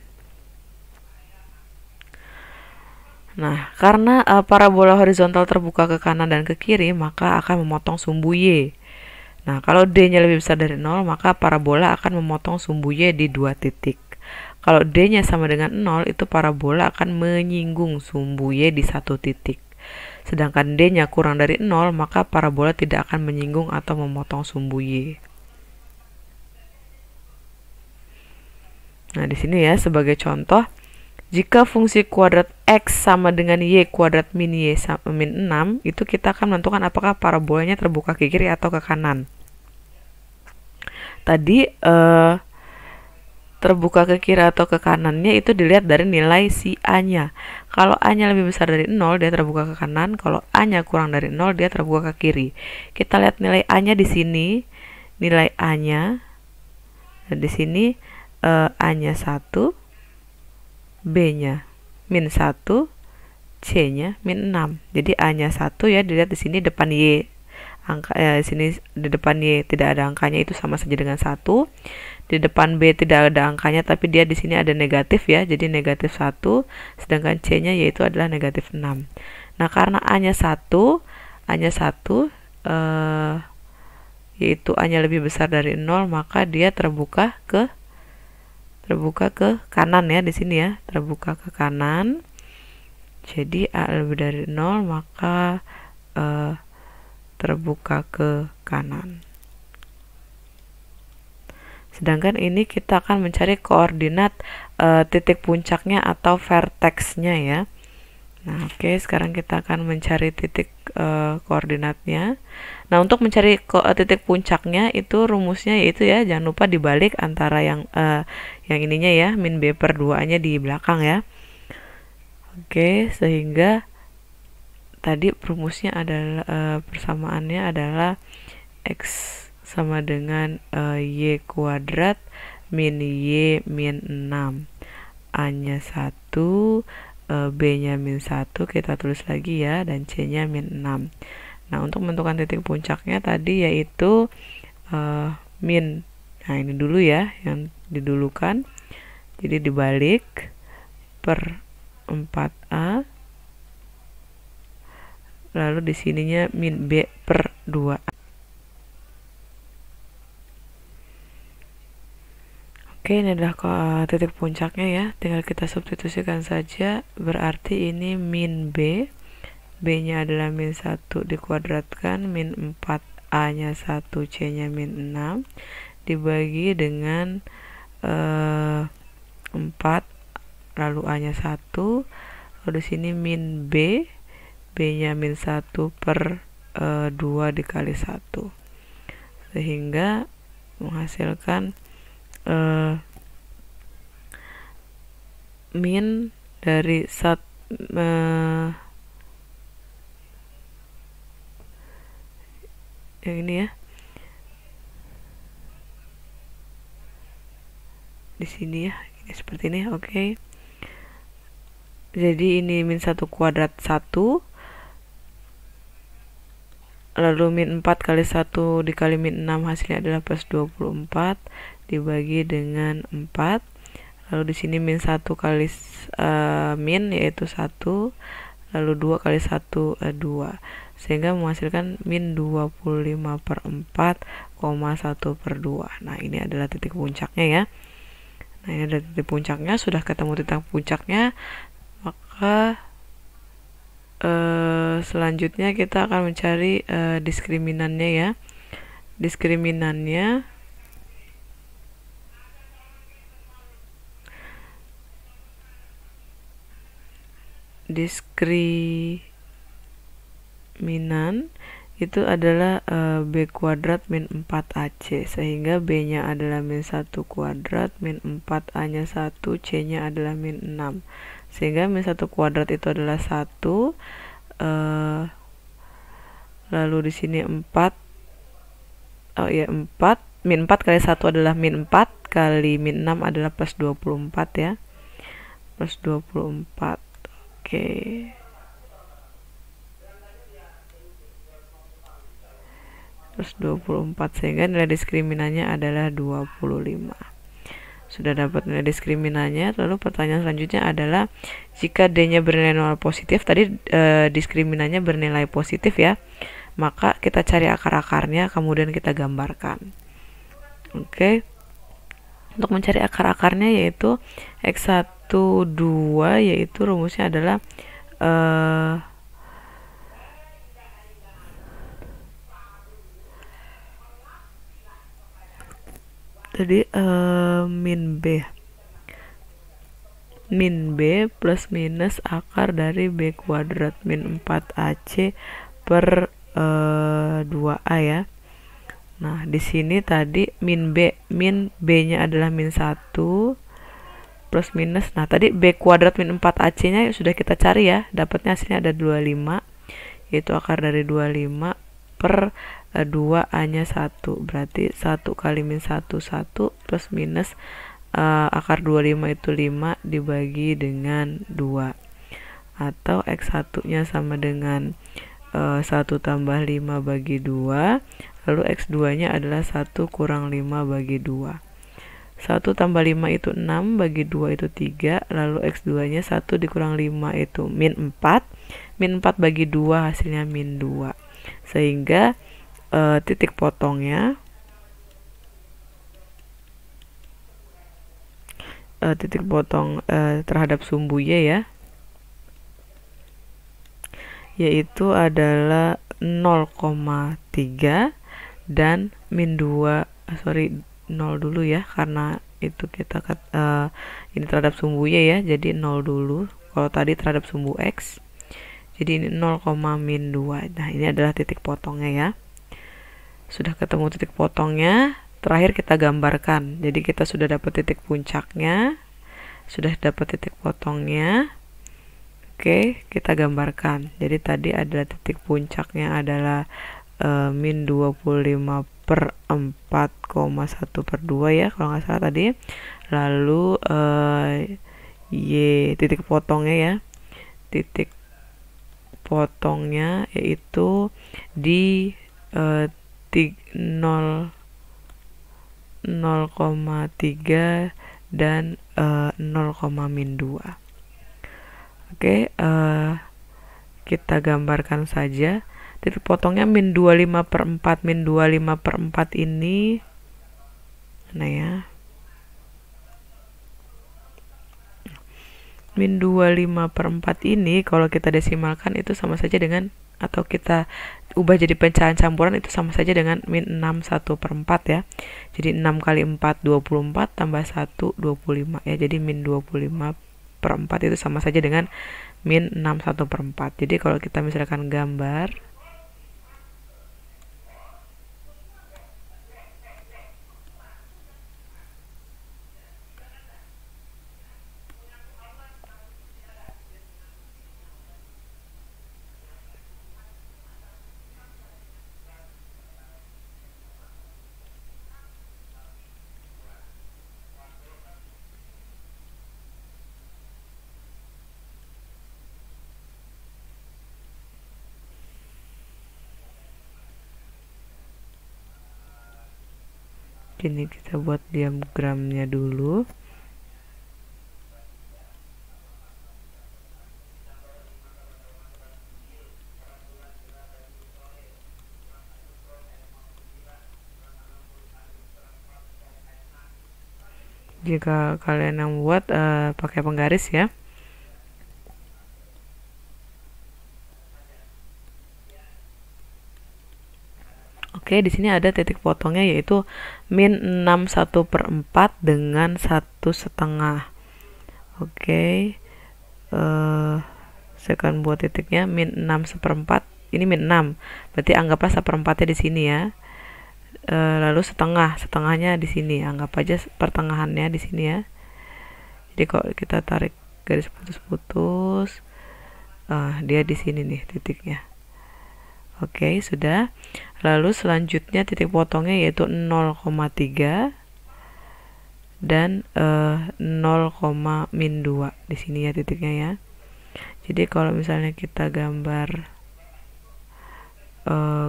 Nah, karena parabola horizontal terbuka ke kanan dan ke kiri, maka akan memotong sumbu Y. Nah, kalau D-nya lebih besar dari 0, maka parabola akan memotong sumbu Y di 2 titik. Kalau D-nya sama dengan 0, itu parabola akan menyinggung sumbu Y di 1 titik. Sedangkan D-nya kurang dari 0, maka parabola tidak akan menyinggung atau memotong sumbu Y. Nah, di sini ya, sebagai contoh, jika fungsi kuadrat X sama dengan Y kuadrat min Y sama min 6, itu kita akan menentukan apakah parabolanya terbuka ke kiri atau ke kanan. Tadi terbuka ke kiri atau ke kanannya itu dilihat dari nilai si A-nya. Kalau A-nya lebih besar dari 0, dia terbuka ke kanan. Kalau A-nya kurang dari 0, dia terbuka ke kiri. Kita lihat nilai A-nya di sini. Nilai A-nya di sini A-nya 1, B-nya min 1, C-nya min 6. Jadi A-nya 1 ya, dilihat di sini depan Y. Angka sini di depan Y tidak ada angkanya, itu sama saja dengan 1. Di depan B tidak ada angkanya tapi dia di sini ada negatif ya, jadi negatif 1, sedangkan C-nya yaitu adalah negatif 6. Nah, karena A-nya 1 yaitu A-nya lebih besar dari 0, maka dia terbuka ke kanan ya, di sini ya, terbuka ke kanan. Jadi A lebih dari 0, maka terbuka ke kanan. Sedangkan ini kita akan mencari koordinat titik puncaknya atau vertexnya ya. Nah, oke, sekarang kita akan mencari titik koordinatnya. Nah, untuk mencari titik puncaknya itu rumusnya yaitu ya, jangan lupa dibalik antara yang ininya ya, min B per 2-nya di belakang ya. Oke, sehingga tadi rumusnya adalah persamaannya adalah X sama dengan Y kuadrat min Y min 6, A-nya 1, B-nya min 1, kita tulis lagi ya, dan C-nya min 6. Nah, untuk menentukan titik puncaknya tadi yaitu min, nah ini dulu ya yang didulukan, jadi dibalik per 4A, lalu di sininya min B per 2. Oke, ini adalah titik puncaknya ya, tinggal kita substitusikan saja, berarti ini min B, B-nya adalah min 1 dikuadratkan min 4, A-nya 1, C-nya min 6, dibagi dengan 4, lalu A-nya 1, lalu di sini min B, B-nya min 1 per 2 dikali 1, sehingga menghasilkan min dari yang ini ya, di sini ya, ini seperti ini. Oke, jadi ini min 1 kuadrat 1, lalu min 4 kali 1 dikali min 6 hasilnya adalah plus 24 dibagi dengan 4, lalu di sini min 1 kali min yaitu 1, lalu 2 kali 1 2, sehingga menghasilkan min 25 per 4, 1 per 2. Nah, ini adalah titik puncaknya ya. Nah, ini adalah titik puncaknya. Sudah ketemu titik puncaknya, maka selanjutnya kita akan mencari diskriminannya ya. Diskriminan itu adalah B kuadrat min 4AC, sehingga B-nya adalah min 1 kuadrat min 4, A-nya 1, C-nya adalah min 6, sehingga min 1 kuadrat itu adalah 1, lalu di sini 4, min 4 kali 1 adalah min 4, kali min 6 adalah plus 24 ya, plus 24. Oke, plus 24, sehingga nilai diskriminannya adalah 25. Sudah dapat nilai diskriminannya, lalu pertanyaan selanjutnya adalah jika D-nya bernilai 0 positif, tadi diskriminannya bernilai positif ya, maka kita cari akar-akarnya kemudian kita gambarkan. Oke. Untuk mencari akar-akarnya yaitu X1 2 yaitu rumusnya adalah min B plus minus akar dari B kuadrat min 4AC per 2A ya. Nah, di sini tadi min B-nya adalah min 1 plus minus. Nah, tadi B kuadrat min 4AC-nya sudah kita cari ya. Dapatnya hasilnya ada 25, yaitu akar dari 25 per 2A-nya 1. Berarti 1 kali min 1, 1 plus minus akar 25 itu 5 dibagi dengan 2. Atau X1-nya sama dengan 1 tambah 5 bagi 2. Lalu X2-nya adalah 1 kurang 5 bagi 2. 1 tambah 5 itu 6, bagi 2 itu 3. Lalu X2-nya 1 dikurang 5 itu min 4. Min 4 bagi 2 hasilnya min 2. Sehingga titik potongnya titik potong terhadap sumbu Y ya, yaitu adalah 0,3 dan min 2, 0 dulu ya, karena itu kita ini terhadap sumbu Y ya, jadi 0 dulu. Kalau tadi terhadap sumbu X, jadi ini 0, min 2. Nah, ini adalah titik potongnya ya. Sudah ketemu titik potongnya, terakhir kita gambarkan. Jadi kita sudah dapat titik puncaknya, sudah dapat titik potongnya. Oke, kita gambarkan. Jadi tadi adalah titik puncaknya adalah min 25 per 4,1 per 2 ya, kalau nggak salah tadi. Lalu Y titik potongnya ya, titik potongnya yaitu di 0,3 dan 0, min 2. Oke, kita gambarkan saja. Titik potongnya min 25 per 4. Min 25 per 4 ini mana ya? Min 25 per 4 ini kalau kita desimalkan itu sama saja dengan, atau kita ubah jadi pecahan campuran itu sama saja dengan min 6 1 per 4 ya. Jadi 6 kali 4 24 tambah 1 25 ya. Jadi min 25 per 4 itu sama saja dengan min 6 1 per 4. Jadi kalau kita misalkan gambar ini, kita buat diagramnya dulu. Jika kalian yang buat pakai penggaris ya. Oke, di sini ada titik potongnya yaitu min 6 1 per 4 dengan 1,5. Oke, saya akan buat titiknya min 6 1/4. Ini min 6, berarti anggaplah 1/4-nya di sini ya. Lalu setengahnya di sini, anggap aja pertengahannya di sini ya. Jadi kalau kita tarik garis putus-putus, dia di sini nih titiknya. Oke, sudah. Lalu selanjutnya titik potongnya yaitu 0,3 dan 0, min 2 di sini ya titiknya ya. Jadi kalau misalnya kita gambar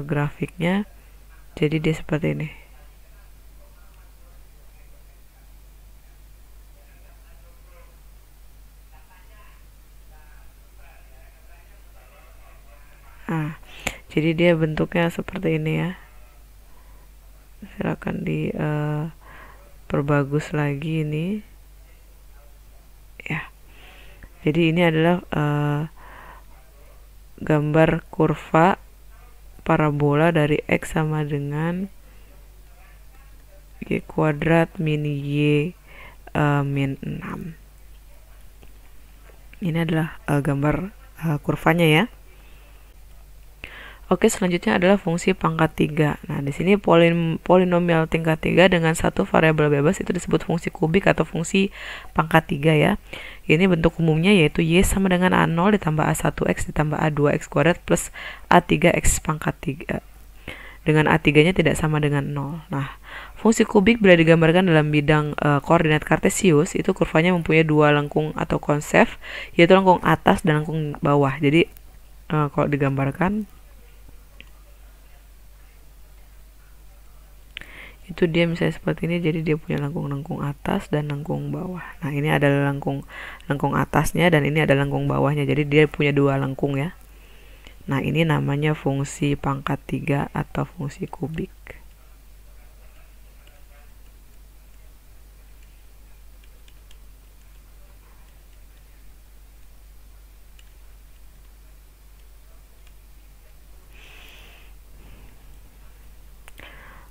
grafiknya, jadi dia seperti ini. Nah, Jadi dia bentuknya seperti ini ya. Silakan perbagus lagi ini. Ya. Jadi ini adalah gambar kurva parabola dari X sama dengan Y kuadrat min Y min 6. Ini adalah gambar kurvanya ya. Oke, selanjutnya adalah fungsi pangkat 3. Nah, di sini polinomial tingkat 3 dengan satu variabel bebas itu disebut fungsi kubik atau fungsi pangkat 3 ya. Ini bentuk umumnya yaitu Y sama dengan A0 ditambah A1X ditambah A2X kuadrat plus A3X pangkat 3. Dengan A3-nya tidak sama dengan 0. Nah, fungsi kubik bila digambarkan dalam bidang koordinat kartesius, itu kurvanya mempunyai dua lengkung atau konsev, yaitu lengkung atas dan lengkung bawah. Jadi, kalau digambarkan, itu dia misalnya seperti ini, jadi dia punya lengkung atas dan lengkung bawah. Nah, ini adalah lengkung atasnya dan ini adalah lengkung bawahnya, jadi dia punya dua lengkung ya. Nah, ini namanya fungsi pangkat 3 atau fungsi kubik.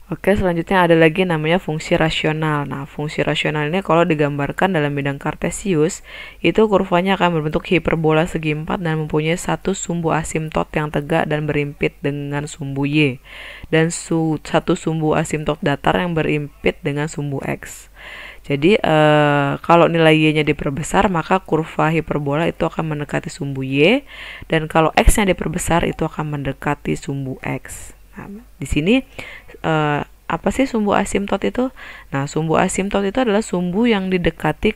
Oke, selanjutnya ada lagi namanya fungsi rasional. Nah, fungsi rasional ini kalau digambarkan dalam bidang kartesius, itu kurvanya akan berbentuk hiperbola segi 4 dan mempunyai satu sumbu asimtot yang tegak dan berimpit dengan sumbu Y, dan satu sumbu asimtot datar yang berimpit dengan sumbu X. Jadi, kalau nilai Y-nya diperbesar, maka kurva hiperbola itu akan mendekati sumbu Y, dan kalau X-nya diperbesar, itu akan mendekati sumbu X. Nah, di sini apa sih sumbu asimtot itu? Nah, sumbu asimtot itu adalah sumbu yang didekati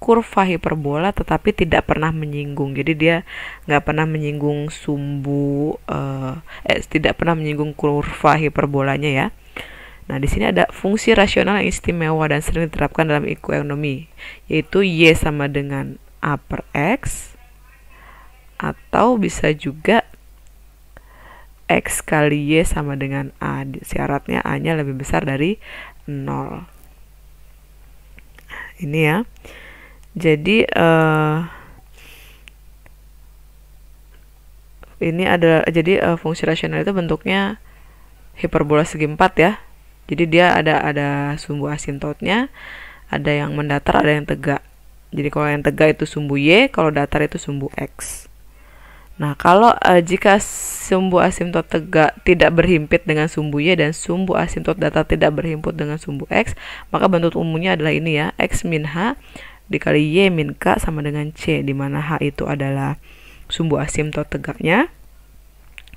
kurva hiperbola tetapi tidak pernah menyinggung. Jadi dia nggak pernah menyinggung tidak pernah menyinggung kurva hiperbolanya ya. Nah, di sini ada fungsi rasional yang istimewa dan sering diterapkan dalam ekonomi, yaitu Y sama dengan A per X, atau bisa juga X kali Y sama dengan A. Syaratnya A-nya lebih besar dari 0. Ini ya. Jadi ini ada fungsi rasional itu bentuknya hiperbola segi 4 ya. Jadi dia ada sumbu asimtotnya, ada yang mendatar, ada yang tegak. Jadi kalau yang tegak itu sumbu Y, kalau datar itu sumbu X. Nah, kalau jika sumbu asimtot tegak tidak berhimpit dengan sumbu Y dan sumbu asimtot datar tidak berhimpit dengan sumbu X, maka bentuk umumnya adalah ini ya, X min H dikali Y min K sama dengan C, di mana H itu adalah sumbu asimtot tegaknya,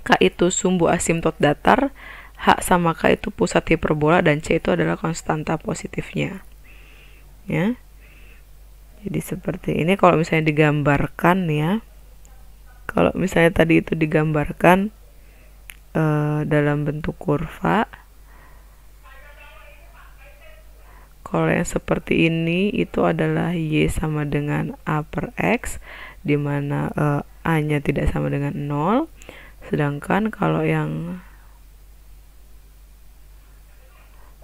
K itu sumbu asimtot datar, H sama K itu pusat hiperbola, dan C itu adalah konstanta positifnya. Ya. Jadi seperti ini kalau misalnya digambarkan ya. Kalau misalnya tadi itu digambarkan dalam bentuk kurva, kalau yang seperti ini itu adalah Y sama dengan A per X, di mana A-nya tidak sama dengan 0. Sedangkan kalau yang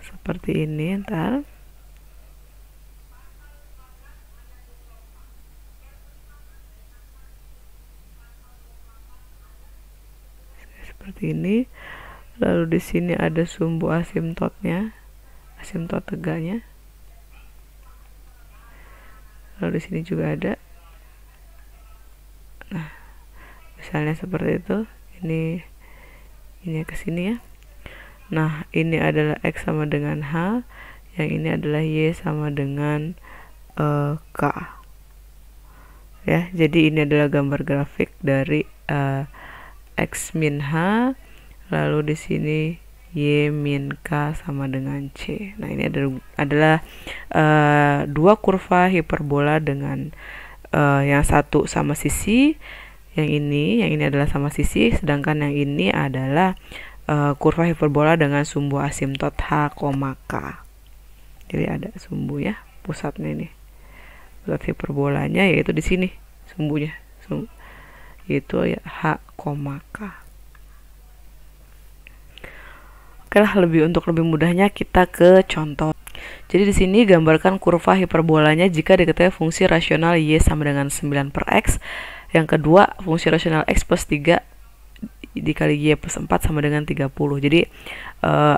seperti ini, seperti ini, lalu di sini ada sumbu asimtotnya, asimtot tegaknya, lalu di sini juga ada. Nah, misalnya seperti itu, ini ke sini ya. Nah, ini adalah X sama dengan H, yang ini adalah Y sama dengan K. Ya, jadi ini adalah gambar grafik dari X min H, lalu di sini Y min K sama dengan C. Nah, ini adalah dua kurva hiperbola dengan yang satu sama sisi, yang ini adalah sama sisi, sedangkan yang ini adalah kurva hiperbola dengan sumbu asimtot H, K. Jadi ada sumbu ya, pusatnya ini. Pusat hiperbolanya yaitu di sini sumbunya. Itu ya H, K. Oke lah, untuk lebih mudahnya kita ke contoh. Jadi di sini gambarkan kurva hiperbolanya jika diketahui fungsi rasional y sama dengan 9 per x. Yang kedua, fungsi rasional x plus 3 dikali y plus 4 sama dengan 30. Jadi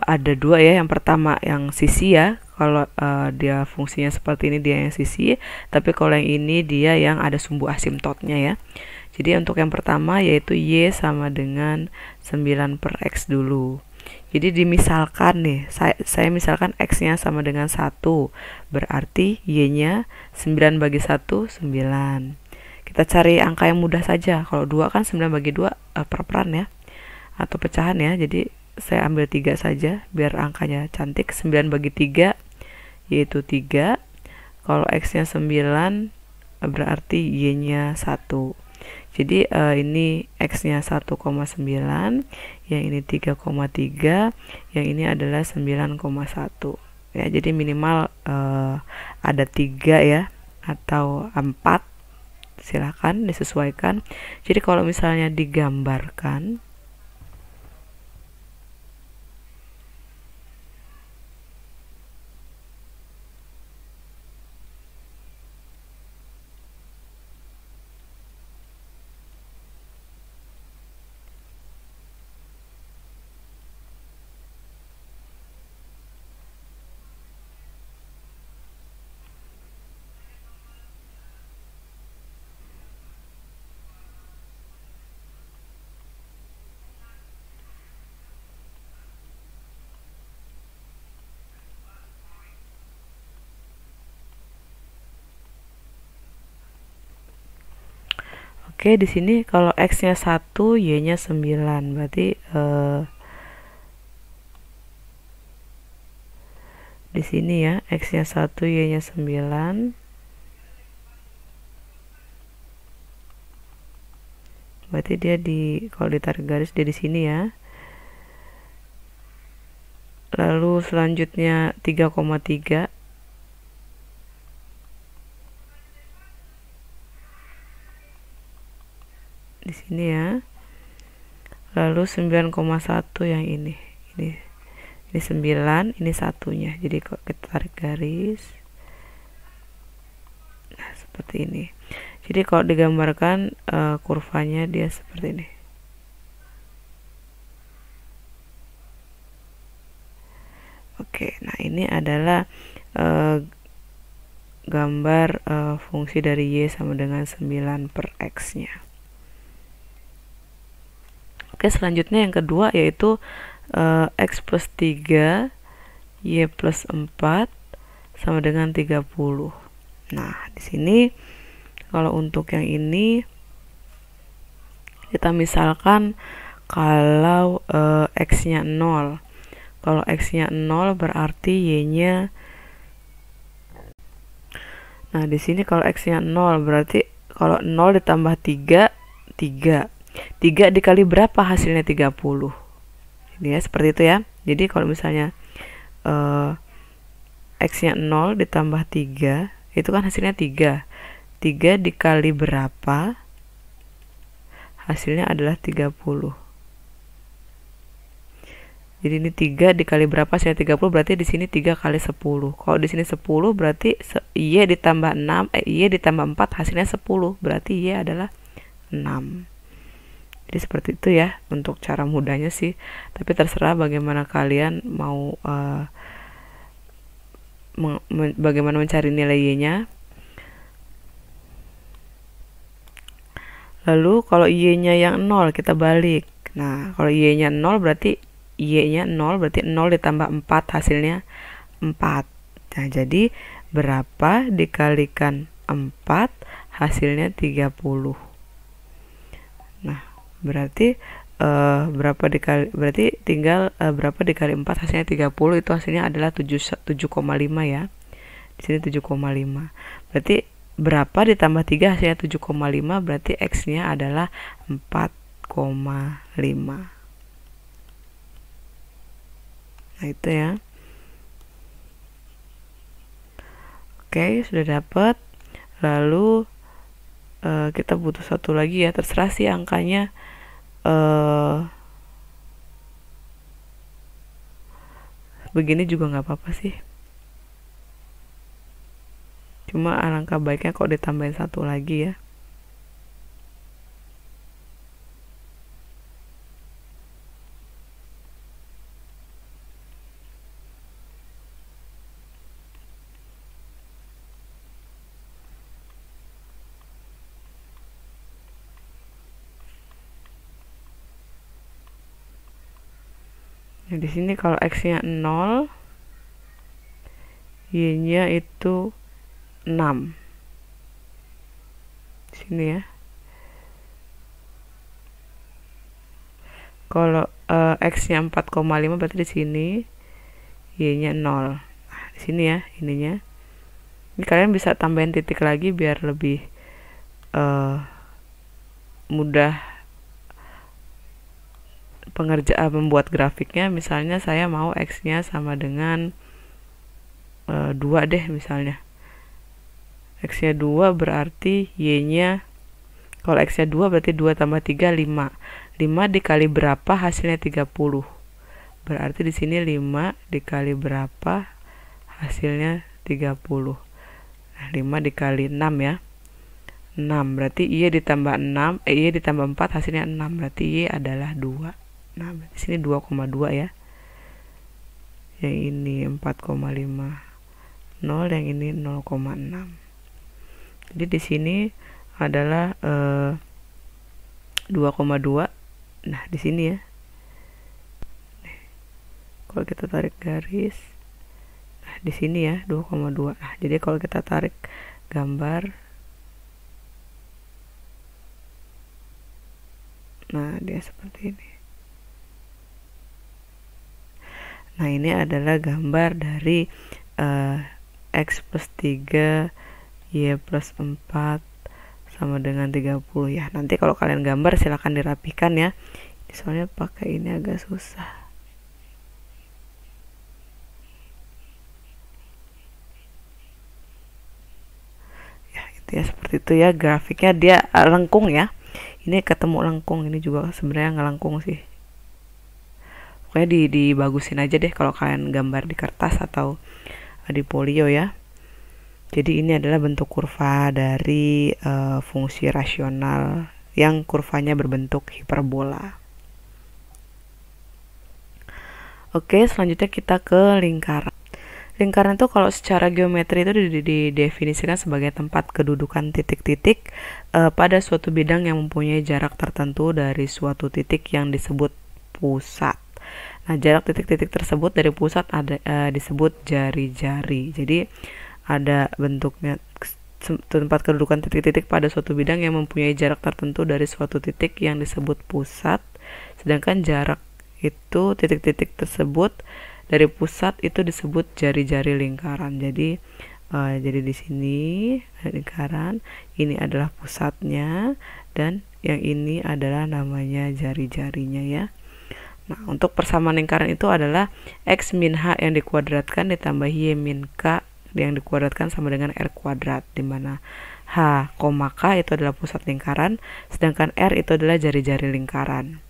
ada dua ya. Yang pertama yang sisi ya. Kalau dia fungsinya seperti ini dia yang sisi. Tapi kalau yang ini dia yang ada sumbu asimptotnya ya. Jadi untuk yang pertama yaitu y sama dengan 9 per x dulu. Jadi dimisalkan nih, saya misalkan x-nya sama dengan 1, berarti y-nya 9 bagi 1, 9. Kita cari angka yang mudah saja. Kalau 2 kan 9 bagi 2 perperan ya, atau pecahan ya. Jadi saya ambil 3 saja, biar angkanya cantik. 9 bagi 3, yaitu 3. Kalau x-nya 9, berarti y-nya 1. Jadi ini x-nya 1,9, yang ini 3,3, yang ini adalah 9,1. Ya, jadi minimal ada 3 ya, atau 4. Silakan disesuaikan. Jadi kalau misalnya digambarkan, oke, di sini kalau x-nya 1, y-nya 9. Berarti di sini ya, x-nya 1, y-nya 9. Berarti dia kalau ditarik garis dia di sini ya. Lalu selanjutnya 3,3. Di sini ya. Lalu 9,1 yang ini. Ini 9, ini satunya. Jadi kalau kita tarik garis, nah seperti ini. Jadi kalau digambarkan kurvanya dia seperti ini. Oke, nah ini adalah gambar fungsi dari y sama dengan 9 per x-nya. Oke, selanjutnya yang kedua yaitu x plus 3, y plus 4 sama dengan 30. Nah, di sini kalau untuk yang ini kita misalkan kalau x-nya 0. Kalau x-nya 0 berarti y-nya. Nah, di sini kalau x-nya 0 berarti kalau 0 ditambah 3, 3. 3 dikali berapa hasilnya 30. Ini ya, seperti itu ya. Jadi kalau misalnya x-nya 0 ditambah 3, itu kan hasilnya 3. 3 dikali berapa? Hasilnya adalah 30. Jadi ini 3 dikali berapa hasilnya 30, berarti di sini 3 kali 10. Kalau di sini 10 berarti y ditambah 6, y ditambah 4 hasilnya 10. Berarti y adalah 6. Jadi seperti itu ya untuk cara mudahnya sih. Tapi terserah bagaimana kalian mau bagaimana mencari nilai y-nya. Lalu kalau y-nya yang 0 kita balik. Nah, kalau y-nya 0 berarti y-nya 0 berarti 0 ditambah 4 hasilnya 4. Nah, jadi berapa dikalikan 4 hasilnya 30. Nah, berarti berapa dikali, berarti tinggal berapa dikali 4 hasilnya 30, itu hasilnya adalah 7,5 ya. Di sini 7,5. Berarti berapa ditambah 3 hasilnya 7,5, berarti x-nya adalah 4,5. Nah, itu ya. Oke, sudah dapat. Lalu kita butuh satu lagi ya, terserah sih angkanya. begini juga nggak apa-apa sih. Cuma alangkah baiknya kok ditambahin satu lagi ya. Nah, di sini kalau X-nya 0, Y-nya itu 6. Di sini ya. Kalau X-nya 4,5 berarti di sini Y-nya 0. Nah, di sini ya ininya. Ini kalian bisa tambahin titik lagi biar lebih mudah pengerjaan membuat grafiknya. Misalnya saya mau X-nya sama dengan 2 deh misalnya. X-nya 2 berarti Y-nya, kalau X-nya 2 berarti 2 tambah 3 5. 5 dikali berapa hasilnya 30. Berarti di sini 5 dikali berapa hasilnya 30. Nah, 5 dikali 6 ya. 6 berarti Y ditambah 6, Y ditambah 4 hasilnya 6, berarti Y adalah 2. Nah, di sini 2,2 ya. Yang ini 4,5. 0, yang ini 0,6. Jadi di sini adalah 2,2. Nah, di sini ya. Kalau kita tarik garis, nah di sini ya 2,2. Nah, jadi kalau kita tarik gambar, nah dia seperti ini. Nah, ini adalah gambar dari X plus 3, Y plus 4 sama dengan 30 ya. Nanti kalau kalian gambar silahkan dirapikan ya. Soalnya pakai ini agak susah. Ya, itu ya seperti itu ya grafiknya, dia lengkung ya. Ini ketemu lengkung, ini juga sebenarnya ngelengkung sih. Pokoknya dibagusin aja deh kalau kalian gambar di kertas atau di polio ya. Jadi ini adalah bentuk kurva dari fungsi rasional yang kurvanya berbentuk hiperbola. Oke, selanjutnya kita ke lingkaran. Lingkaran itu kalau secara geometri itu didefinisikan sebagai tempat kedudukan titik-titik pada suatu bidang yang mempunyai jarak tertentu dari suatu titik yang disebut pusat. Nah, jarak titik-titik tersebut dari pusat disebut jari-jari. Jadi ada bentuknya tempat kedudukan titik-titik pada suatu bidang yang mempunyai jarak tertentu dari suatu titik yang disebut pusat, sedangkan jarak itu titik-titik tersebut dari pusat itu disebut jari-jari lingkaran. Jadi di sini lingkaran ini adalah pusatnya dan yang ini adalah namanya jari-jarinya ya. Nah, untuk persamaan lingkaran itu adalah X min H yang dikuadratkan ditambah Y min K yang dikuadratkan sama dengan R kuadrat, di mana H, K itu adalah pusat lingkaran, sedangkan R itu adalah jari-jari lingkaran.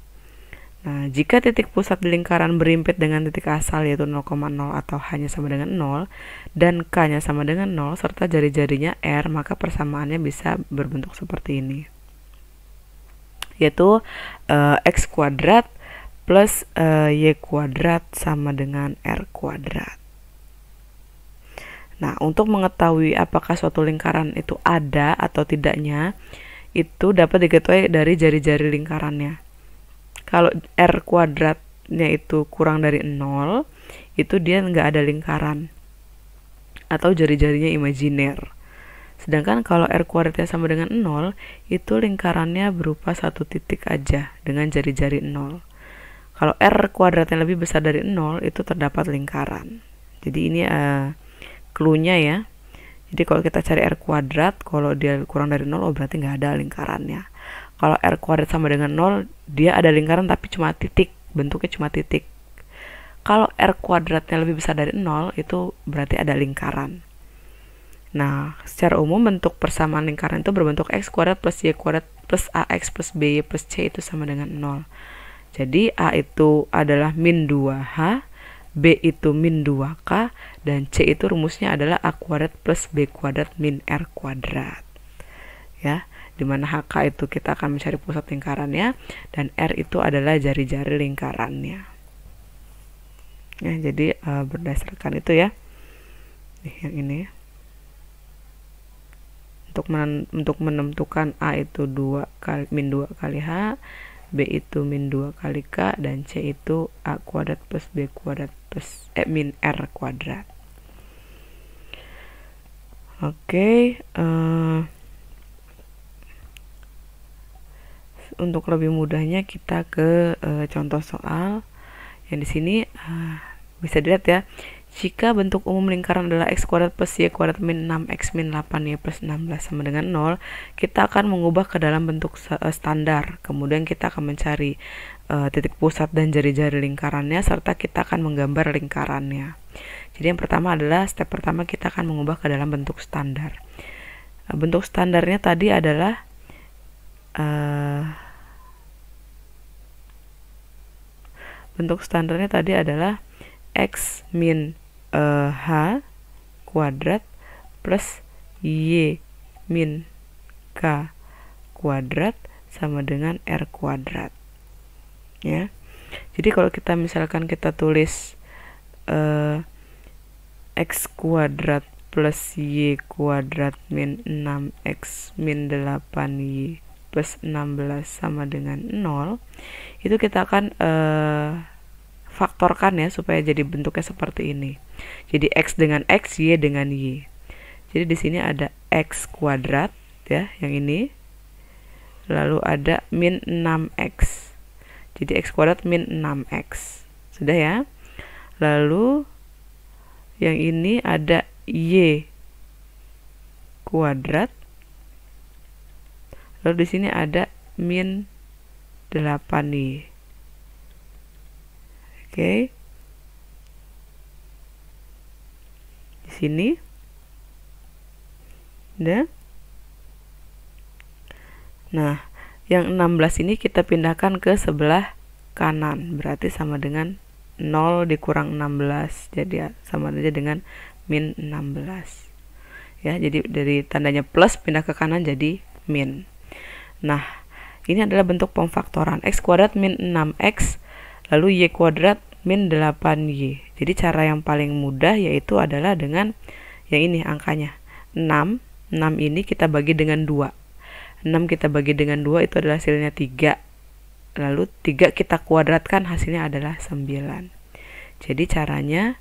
Nah, jika titik pusat di lingkaran berimpit dengan titik asal yaitu 0,0 atau hanya sama dengan 0 dan K-nya sama dengan 0 serta jari-jarinya R, maka persamaannya bisa berbentuk seperti ini. Yaitu X kuadrat plus Y kuadrat sama dengan R kuadrat. Nah, untuk mengetahui apakah suatu lingkaran itu ada atau tidaknya, itu dapat diketahui dari jari-jari lingkarannya. Kalau R kuadratnya itu kurang dari 0, itu dia nggak ada lingkaran atau jari-jarinya imajiner. Sedangkan kalau R kuadratnya sama dengan 0, itu lingkarannya berupa satu titik aja dengan jari-jari 0. Kalau R kuadratnya lebih besar dari 0, itu terdapat lingkaran. Jadi ini clue-nya ya. Jadi kalau kita cari R kuadrat, kalau dia kurang dari 0, berarti nggak ada lingkarannya. Kalau R kuadrat sama dengan 0, dia ada lingkaran tapi cuma titik, bentuknya cuma titik. Kalau R kuadratnya lebih besar dari 0, itu berarti ada lingkaran. Nah, secara umum bentuk persamaan lingkaran itu berbentuk X kuadrat plus Y kuadrat plus AX plus BY plus C itu sama dengan 0. Jadi A itu adalah min 2H, B itu min 2K, dan C itu rumusnya adalah A kuadrat plus B kuadrat min R kuadrat. Ya, dimana HK itu kita akan mencari pusat lingkarannya, dan R itu adalah jari-jari lingkarannya. Ya, jadi berdasarkan itu ya, yang ini untuk menentukan A itu min 2 kali H, B itu min 2 kali K, dan C itu A kuadrat plus B kuadrat plus min R kuadrat. Oke, untuk lebih mudahnya kita ke contoh soal yang di sini bisa dilihat ya. Jika bentuk umum lingkaran adalah x kuadrat plus y kuadrat min 6x min 8y plus 16 sama dengan 0, kita akan mengubah ke dalam bentuk standar. Kemudian kita akan mencari titik pusat dan jari-jari lingkarannya, serta kita akan menggambar lingkarannya. Jadi yang pertama adalah step pertama, kita akan mengubah ke dalam bentuk standar. Bentuk standarnya tadi adalah x min H kuadrat plus Y min K kuadrat sama dengan R kuadrat. Ya. Jadi kalau kita misalkan kita tulis x kuadrat plus Y kuadrat min 6x min 8Y plus 16 sama dengan 0, itu kita akan faktorkan ya supaya jadi bentuknya seperti ini. Jadi x dengan x, y dengan y. Jadi di sini ada x kuadrat ya, yang ini. Lalu ada min 6x. Jadi x kuadrat min 6x. Sudah ya. Lalu yang ini ada y kuadrat. Lalu di sini ada min 8y. Oke. Di sini. Udah. Nah, yang 16 ini kita pindahkan ke sebelah kanan. Berarti sama dengan 0 dikurang 16. Jadi sama aja dengan min 16. Ya, jadi dari tandanya plus pindah ke kanan jadi min. Nah, ini adalah bentuk pemfaktoran. X kuadrat min 6x lalu y kuadrat min 8y. Jadi cara yang paling mudah yaitu adalah dengan yang ini angkanya 6. 6 ini kita bagi dengan 2. 6 kita bagi dengan 2 itu adalah hasilnya 3. Lalu 3 kita kuadratkan, hasilnya adalah 9. Jadi caranya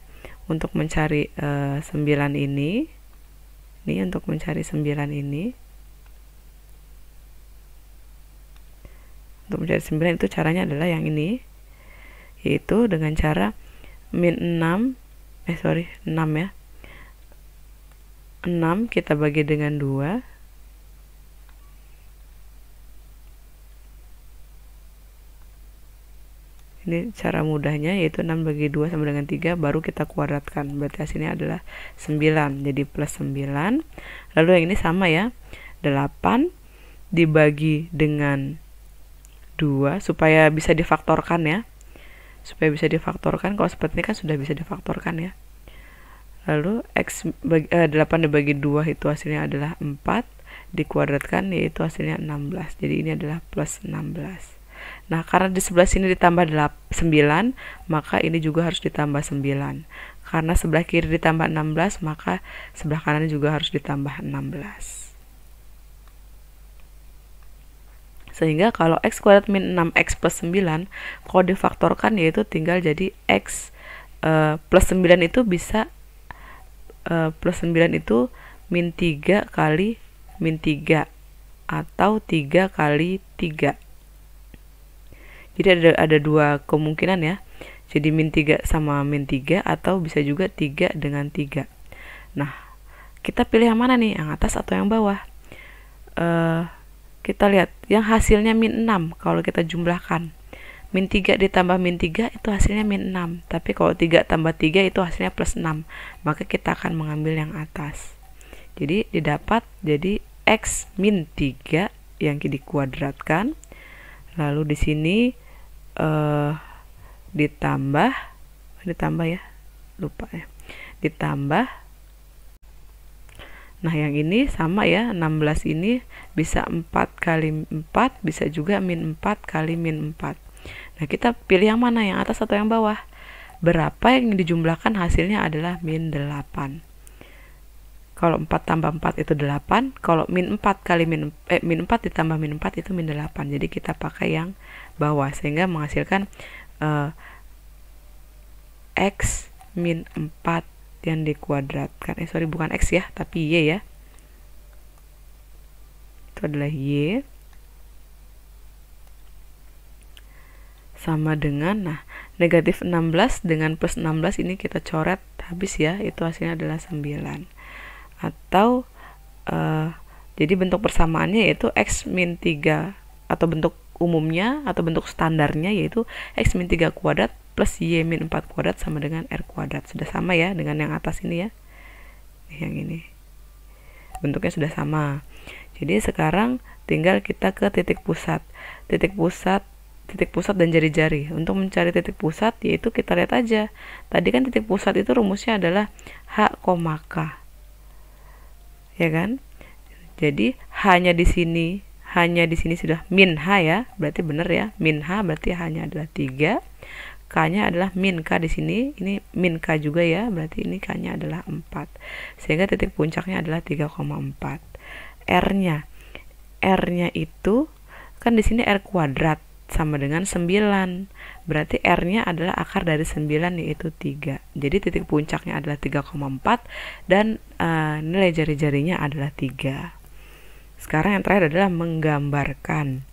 untuk mencari 9 ini untuk mencari 9 ini, untuk mencari 9 itu caranya adalah yang ini, yaitu dengan cara min 6 ya. 6 kita bagi dengan 2. Ini cara mudahnya, yaitu 6 bagi 2 sama dengan 3, baru kita kuadratkan. Berarti hasilnya adalah 9. Jadi plus 9. Lalu yang ini sama ya. 8 dibagi dengan 2 supaya bisa difaktorkan ya. Supaya bisa difaktorkan, kalau seperti ini kan sudah bisa difaktorkan ya. Lalu 8 dibagi 2 itu hasilnya adalah 4, dikuadratkan yaitu hasilnya 16. Jadi ini adalah plus 16. Nah, karena di sebelah sini ditambah 9, maka ini juga harus ditambah 9. Karena sebelah kiri ditambah 16, maka sebelah kanan juga harus ditambah 16. Sehingga kalau x kuadrat min 6x plus 9, kalau difaktorkan yaitu tinggal jadi x plus 9 itu bisa plus 9 itu min 3 kali min 3 atau 3 kali 3. Jadi ada dua kemungkinan ya. Jadi min 3 sama min 3, atau bisa juga 3 dengan 3. Nah, kita pilih yang mana nih? Yang atas atau yang bawah? Kita lihat yang hasilnya min 6 kalau kita jumlahkan. Min 3 ditambah min 3 itu hasilnya min 6. Tapi kalau 3 tambah 3 itu hasilnya plus 6. Maka kita akan mengambil yang atas. Jadi didapat jadi x min 3 yang dikuadratkan. Lalu di sini ditambah ditambah ya, lupa ya, ditambah. Nah yang ini sama ya, 16 ini bisa 4 kali 4, bisa juga min 4 kali min 4. Nah kita pilih yang mana, yang atas atau yang bawah? Berapa yang dijumlahkan hasilnya adalah min 8. Kalau 4 tambah 4 itu 8, kalau min 4 kali min 4 ditambah min 4 itu min 8. Jadi kita pakai yang bawah sehingga menghasilkan X min 4 yang dikuadratkan. Sorry, bukan X ya, tapi Y ya. Itu adalah Y. Sama dengan, nah, negatif 16 dengan plus 16 ini kita coret habis ya, itu hasilnya adalah 9. Atau jadi bentuk persamaannya yaitu X min 3, atau bentuk umumnya atau bentuk standarnya yaitu X min 3 kuadrat plus Y min 4 kuadrat sama dengan R kuadrat. Sudah sama ya dengan yang atas ini ya, yang ini bentuknya sudah sama. Jadi sekarang tinggal kita ke titik pusat dan jari-jari. Untuk mencari titik pusat yaitu kita lihat aja. Tadi kan titik pusat itu rumusnya adalah H, K. Ya kan? Jadi hanya di sini sudah min H ya. Berarti benar ya. Min H berarti H-nya adalah 3. K-nya adalah min K di sini. Ini min K juga ya. Berarti ini K-nya adalah 4. Sehingga titik puncaknya adalah 3,4. R-nya itu kan di sini R kuadrat sama dengan 9. Berarti R-nya adalah akar dari 9 yaitu 3. Jadi titik puncaknya adalah 3,4 dan nilai jari-jarinya adalah 3. Sekarang yang terakhir adalah menggambarkan.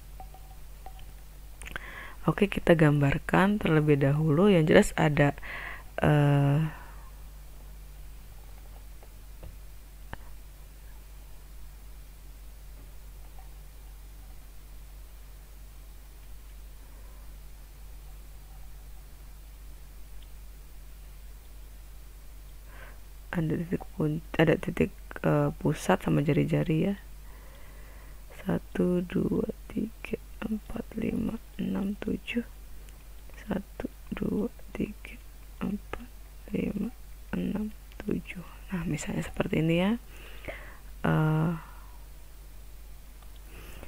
Oke, kita gambarkan terlebih dahulu. Yang jelas ada titik pusat sama jari-jari ya. 1, 2, 3, 4, 5, 6, 7. 1, 2, 3, 4, 5, 6, 7. Nah misalnya seperti ini ya.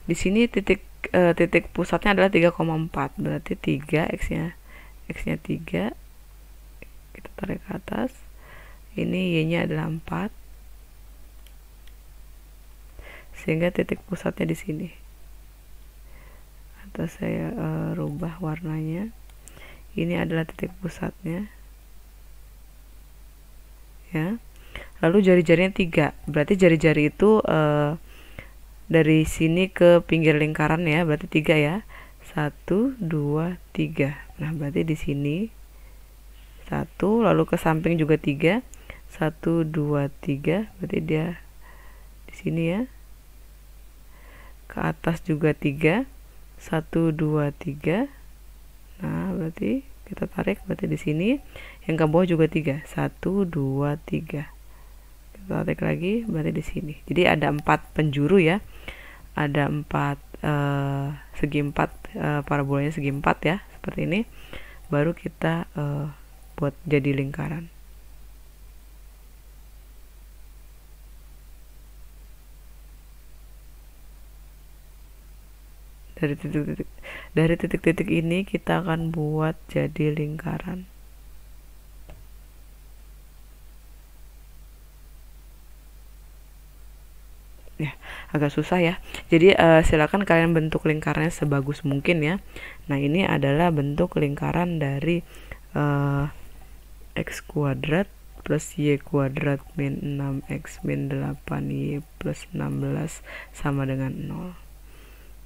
Di sini titik pusatnya adalah 3,4. Berarti 3 X-nya 3. Kita tarik ke atas. Ini Y-nya adalah 4. Sehingga titik pusatnya di sini. Atau saya rubah warnanya. Ini adalah titik pusatnya. Ya. Lalu jari-jarinya 3. Berarti jari-jari itu dari sini ke pinggir lingkaran ya, berarti 3 ya. 1, 2, 3. Nah, berarti di sini 1, lalu ke samping juga 3. 1, 2, 3. Berarti dia di sini ya. Ke atas juga 3. 1, 2, 3. Nah, berarti kita tarik, berarti di sini. Yang ke bawah juga 3. 1, 2, 3. Kita tarik lagi, berarti di sini. Jadi ada 4 penjuru ya. Ada 4 segi 4, parabolanya segi 4 ya, seperti ini. Baru kita buat jadi lingkaran. Dari titik-titik ini kita akan buat jadi lingkaran. Ya, agak susah ya. Jadi silakan kalian bentuk lingkarannya sebagus mungkin ya. Nah, ini adalah bentuk lingkaran dari X kuadrat plus Y kuadrat min 6X min 8Y plus 16 sama dengan 0.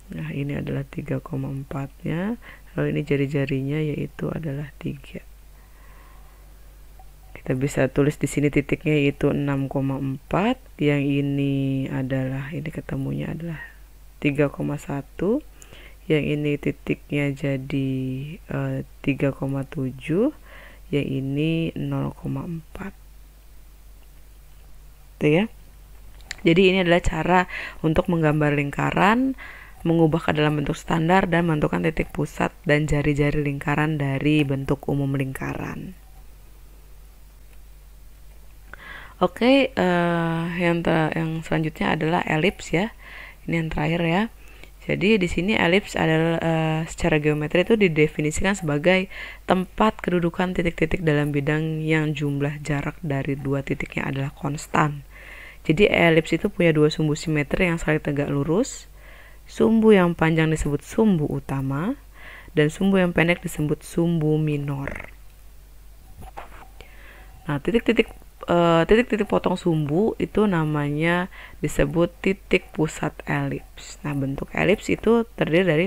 Nah, ini adalah 3,4-nya. Lalu ini jari-jarinya yaitu adalah 3. Kita bisa tulis di sini titiknya yaitu 6,4. Yang ini adalah, ini ketemunya adalah 3,1. Yang ini titiknya jadi 3,7. Yang ini 0,4. Itu ya. Jadi ini adalah cara untuk menggambar lingkaran, mengubah ke dalam bentuk standar, dan menentukan titik pusat dan jari-jari lingkaran dari bentuk umum lingkaran. Oke, yang selanjutnya adalah elips ya. Ini yang terakhir ya. Jadi di sini elips adalah secara geometri itu didefinisikan sebagai tempat kedudukan titik-titik dalam bidang yang jumlah jarak dari dua titiknya adalah konstan. Jadi elips itu punya dua sumbu simetri yang saling tegak lurus. Sumbu yang panjang disebut sumbu utama dan sumbu yang pendek disebut sumbu minor. Nah, titik-titik potong sumbu itu namanya disebut titik pusat elips. Nah, bentuk elips itu terdiri dari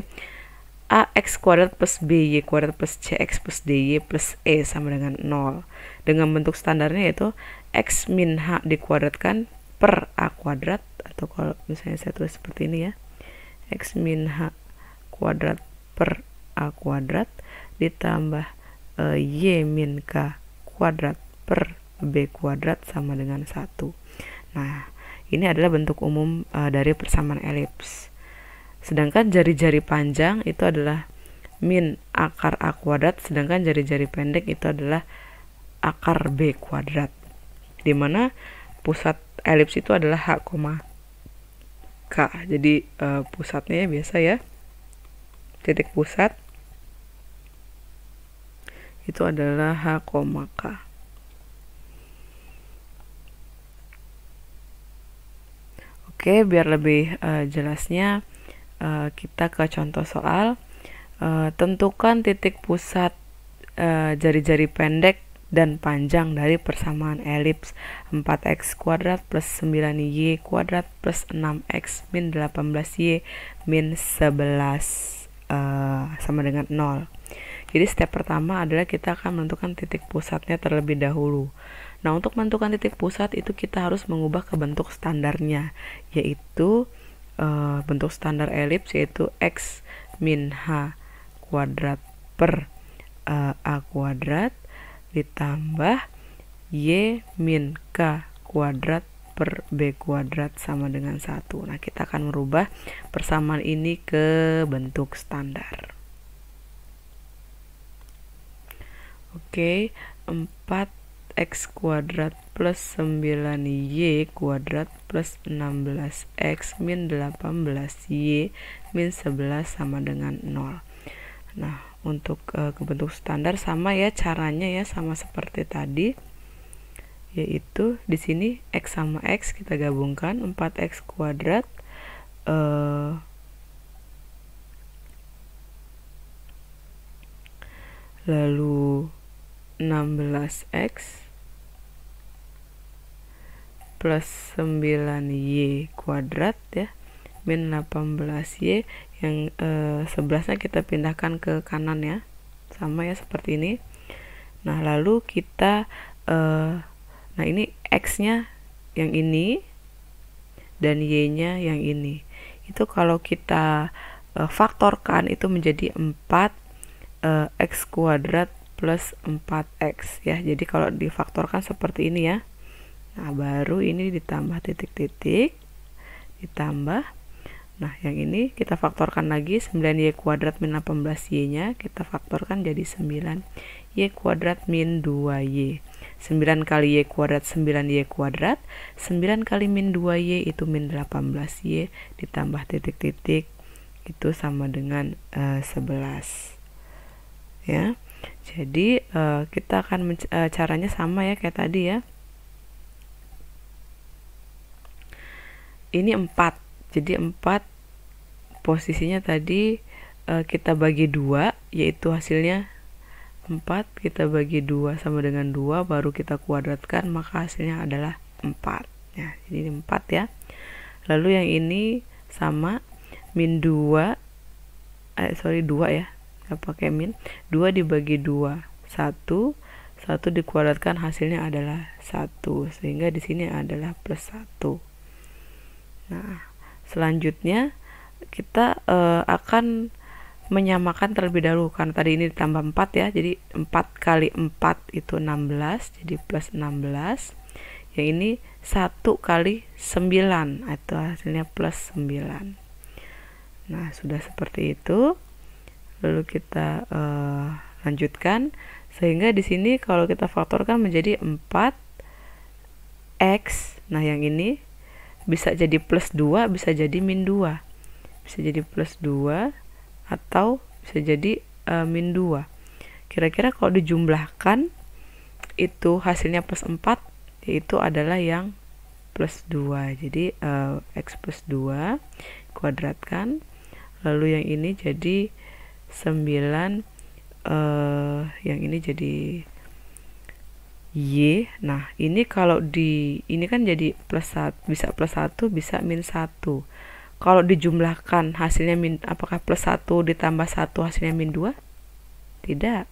ax kuadrat plus by kuadrat plus cx plus dy plus e sama dengan 0. Dengan bentuk standarnya yaitu x min h dikuadratkan per a kuadrat, atau kalau misalnya saya tulis seperti ini ya, x min h kuadrat per a kuadrat ditambah y min k kuadrat per b kuadrat sama dengan 1. Nah, ini adalah bentuk umum dari persamaan elips. Sedangkan jari-jari panjang itu adalah min akar a kuadrat, sedangkan jari-jari pendek itu adalah akar b kuadrat. Dimana pusat elips itu adalah h, k. Jadi pusatnya biasa ya, titik pusat itu adalah h, k. Oke, biar lebih jelasnya kita ke contoh soal. Tentukan titik pusat jari-jari pendek dan panjang dari persamaan elips 4x kuadrat plus 9y kuadrat plus 6x min 18y min 11 sama dengan 0. Jadi step pertama adalah kita akan menentukan titik pusatnya terlebih dahulu. Nah, untuk menentukan titik pusat itu kita harus mengubah ke bentuk standarnya, yaitu bentuk standar elips yaitu x min h kuadrat per a kuadrat ditambah y min k kuadrat per b kuadrat sama dengan 1. Nah, kita akan merubah persamaan ini ke bentuk standar. Oke, 4x kuadrat plus 9y kuadrat plus 16x min 18y min 11 sama dengan 0. Nah, untuk ke bentuk standar sama ya caranya ya, sama seperti tadi, yaitu di sini x sama x kita gabungkan, 4x kuadrat lalu 16x plus 9y kuadrat ya min 18y, yang 11-nya kita pindahkan ke kanan ya, sama ya seperti ini. Nah, lalu kita nah ini x-nya yang ini dan y-nya yang ini. Itu kalau kita faktorkan itu menjadi 4x kuadrat plus 4x ya. Jadi kalau difaktorkan seperti ini ya. Nah, baru ini ditambah titik-titik, ditambah. Nah, yang ini kita faktorkan lagi, 9y kuadrat min 18y-nya kita faktorkan jadi 9y kuadrat min 2y. 9 kali y kuadrat 9y kuadrat, 9 kali min 2y itu min 18y ditambah titik-titik itu sama dengan 11 ya. Jadi kita akan caranya sama ya kayak tadi ya. Ini 4. Jadi 4 posisinya tadi kita bagi 2, yaitu hasilnya 4 kita bagi 2 sama dengan 2, baru kita kuadratkan maka hasilnya adalah 4 ya. Jadi ini 4 ya. Lalu yang ini sama min 2 2 ya, nggak pakai min, 2 dibagi 2 1 dikuadratkan hasilnya adalah 1, sehingga di sini adalah plus 1. Nah, selanjutnya kita akan menyamakan terlebih dahulu, karena tadi ini ditambah 4 ya, jadi 4 kali 4 itu 16, jadi plus 16. Yang ini 1 kali 9 itu hasilnya plus 9. Nah, sudah seperti itu. Lalu kita lanjutkan, sehingga di sini kalau kita faktorkan menjadi 4 X. Nah, yang ini bisa jadi plus 2, bisa jadi min 2. Bisa jadi plus 2 atau bisa jadi min 2. Kira-kira kalau dijumlahkan itu hasilnya plus 4, yaitu adalah yang plus 2. Jadi X plus 2 kuadratkan, lalu yang ini jadi 9, yang ini jadi Y. Nah, ini kalau ini kan jadi plus 1, bisa plus 1, bisa min 1. Kalau dijumlahkan hasilnya apakah plus 1 ditambah 1 hasilnya min 2? Tidak.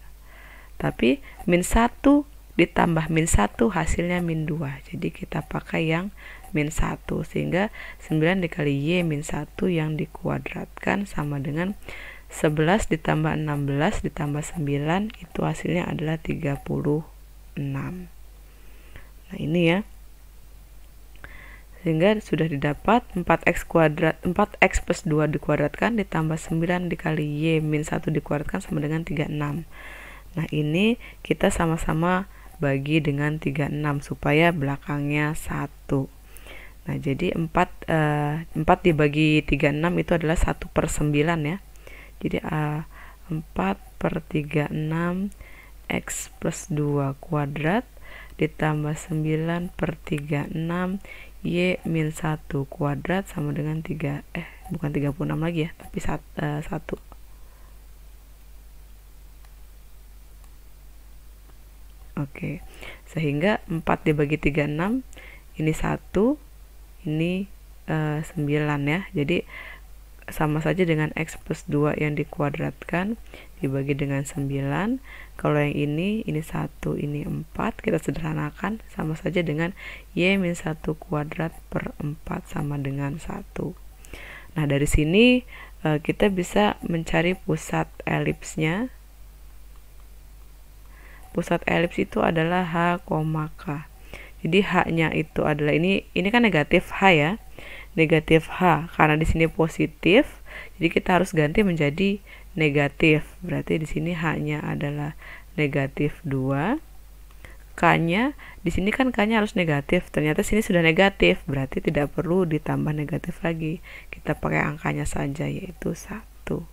Tapi min 1 ditambah min 1 hasilnya min 2. Jadi kita pakai yang min 1, sehingga 9 dikali Y min 1 yang dikuadratkan sama dengan 11 ditambah 16 ditambah 9, itu hasilnya adalah 36. Nah, ini ya. Sehingga sudah didapat 4x plus 2 dikuadratkan ditambah 9 dikali Y min 1 dikuadratkan sama dengan 36. Nah, ini kita sama-sama bagi dengan 36 supaya belakangnya 1. Nah, jadi 4 dibagi 36 itu adalah 1/9 ya. Jadi 4/36 X plus 2 kuadrat ditambah 9/36 Y min 1 kuadrat sama dengan 36 lagi ya, tapi 1. Oke, sehingga 4 dibagi 36, ini 1, ini 9 ya. Jadi sama saja dengan X plus 2 yang dikuadratkan dibagi dengan 9. Kalau yang ini 1, ini 4, kita sederhanakan, sama saja dengan Y min 1 kuadrat per 4 sama dengan 1. Nah, dari sini kita bisa mencari pusat elipsnya. Pusat elips itu adalah H, K. Jadi H-nya itu adalah ini kan negatif H ya. Negatif H, karena di sini positif, jadi kita harus ganti menjadi negatif. Berarti di sini H-nya adalah negatif 2. K-nya di sini kan K-nya harus negatif. Ternyata sini sudah negatif, berarti tidak perlu ditambah negatif lagi. Kita pakai angkanya saja, yaitu 1.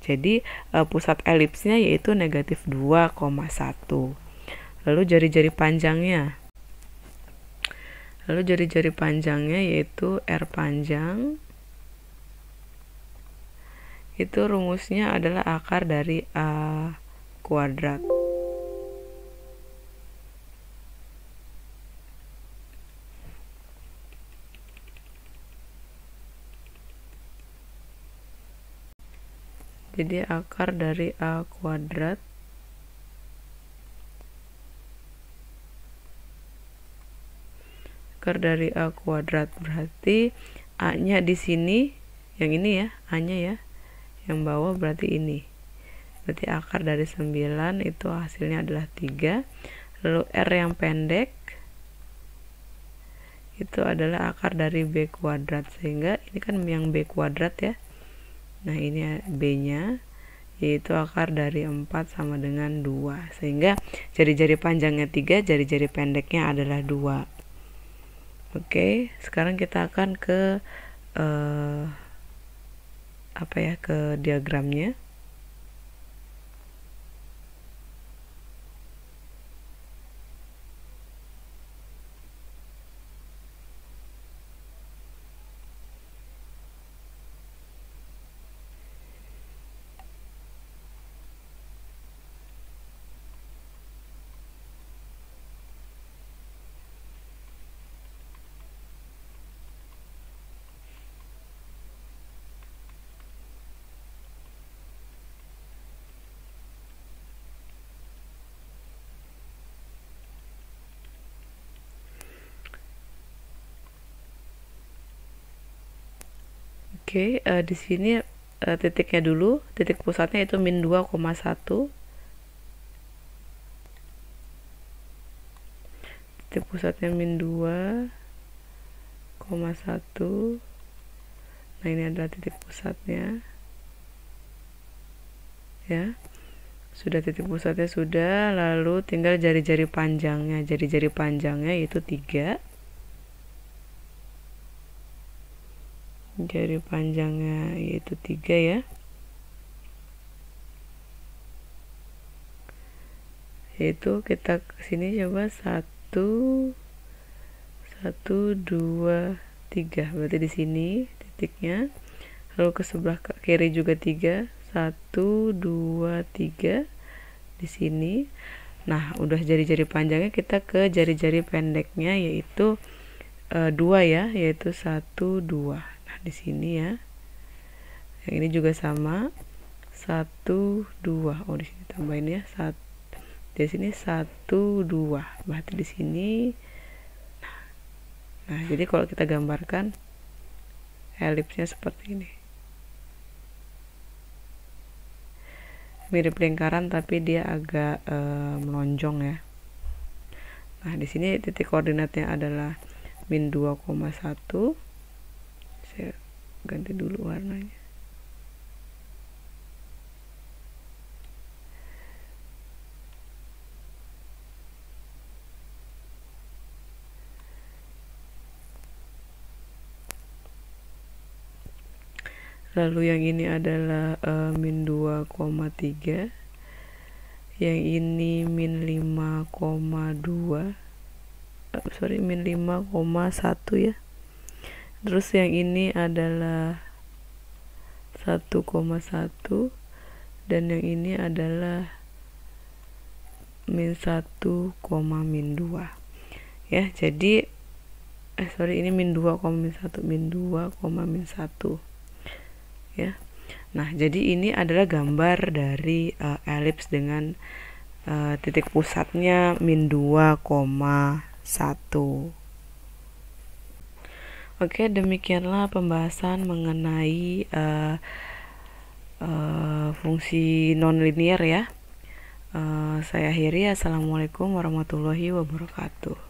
Jadi pusat elipsnya yaitu negatif 2,1. Lalu jari-jari panjangnya. Yaitu R panjang. Itu rumusnya adalah akar dari A kuadrat. Jadi akar dari A kuadrat berarti A-nya di sini, yang ini ya, A-nya ya. Yang bawah berarti ini. Berarti akar dari 9 itu hasilnya adalah 3. Lalu R yang pendek itu adalah akar dari B kuadrat. Sehingga ini kan yang B kuadrat ya. Nah, ini B-nya, yaitu akar dari 4 sama dengan 2. Sehingga jari-jari panjangnya 3, jari-jari pendeknya adalah 2. Oke, sekarang kita akan ke ke diagramnya. Oke, di sini titiknya dulu, titik pusatnya itu min 2,1. Titik pusatnya min 2,1. Nah, ini adalah titik pusatnya. Ya. Sudah titik pusatnya sudah, lalu tinggal jari-jari panjangnya. Jari-jari panjangnya itu 3. Jari panjangnya yaitu 3 ya. Yaitu kita kesini coba 1 2 3. Berarti di sini titiknya. Lalu ke sebelah kiri juga 3. 1 2 3 di sini. Nah, udah jari-jari panjangnya, kita ke jari-jari pendeknya yaitu 2 ya, yaitu 1 2. Nah, di sini ya. Yang ini juga sama. 1 2. Oh, di sini tambahin ya. Di sini 1 2. Berarti di sini. Nah, jadi kalau kita gambarkan elipsnya seperti ini. Mirip lingkaran tapi dia agak melonjong ya. Nah, di sini titik koordinatnya adalah min 2,1. Saya ganti dulu warnanya. Lalu yang ini adalah min 2,3. Yang ini min 5,2. Min 5,1 ya. Terus yang ini adalah 1,1 dan yang ini adalah min 1, min 2 ya. Jadi ini min 2, min 1, min 2, min 1 ya. Nah, jadi ini adalah gambar dari elips dengan titik pusatnya min 2,1. Oke, demikianlah pembahasan mengenai fungsi nonlinear ya. Saya akhiri. Assalamualaikum warahmatullahi wabarakatuh.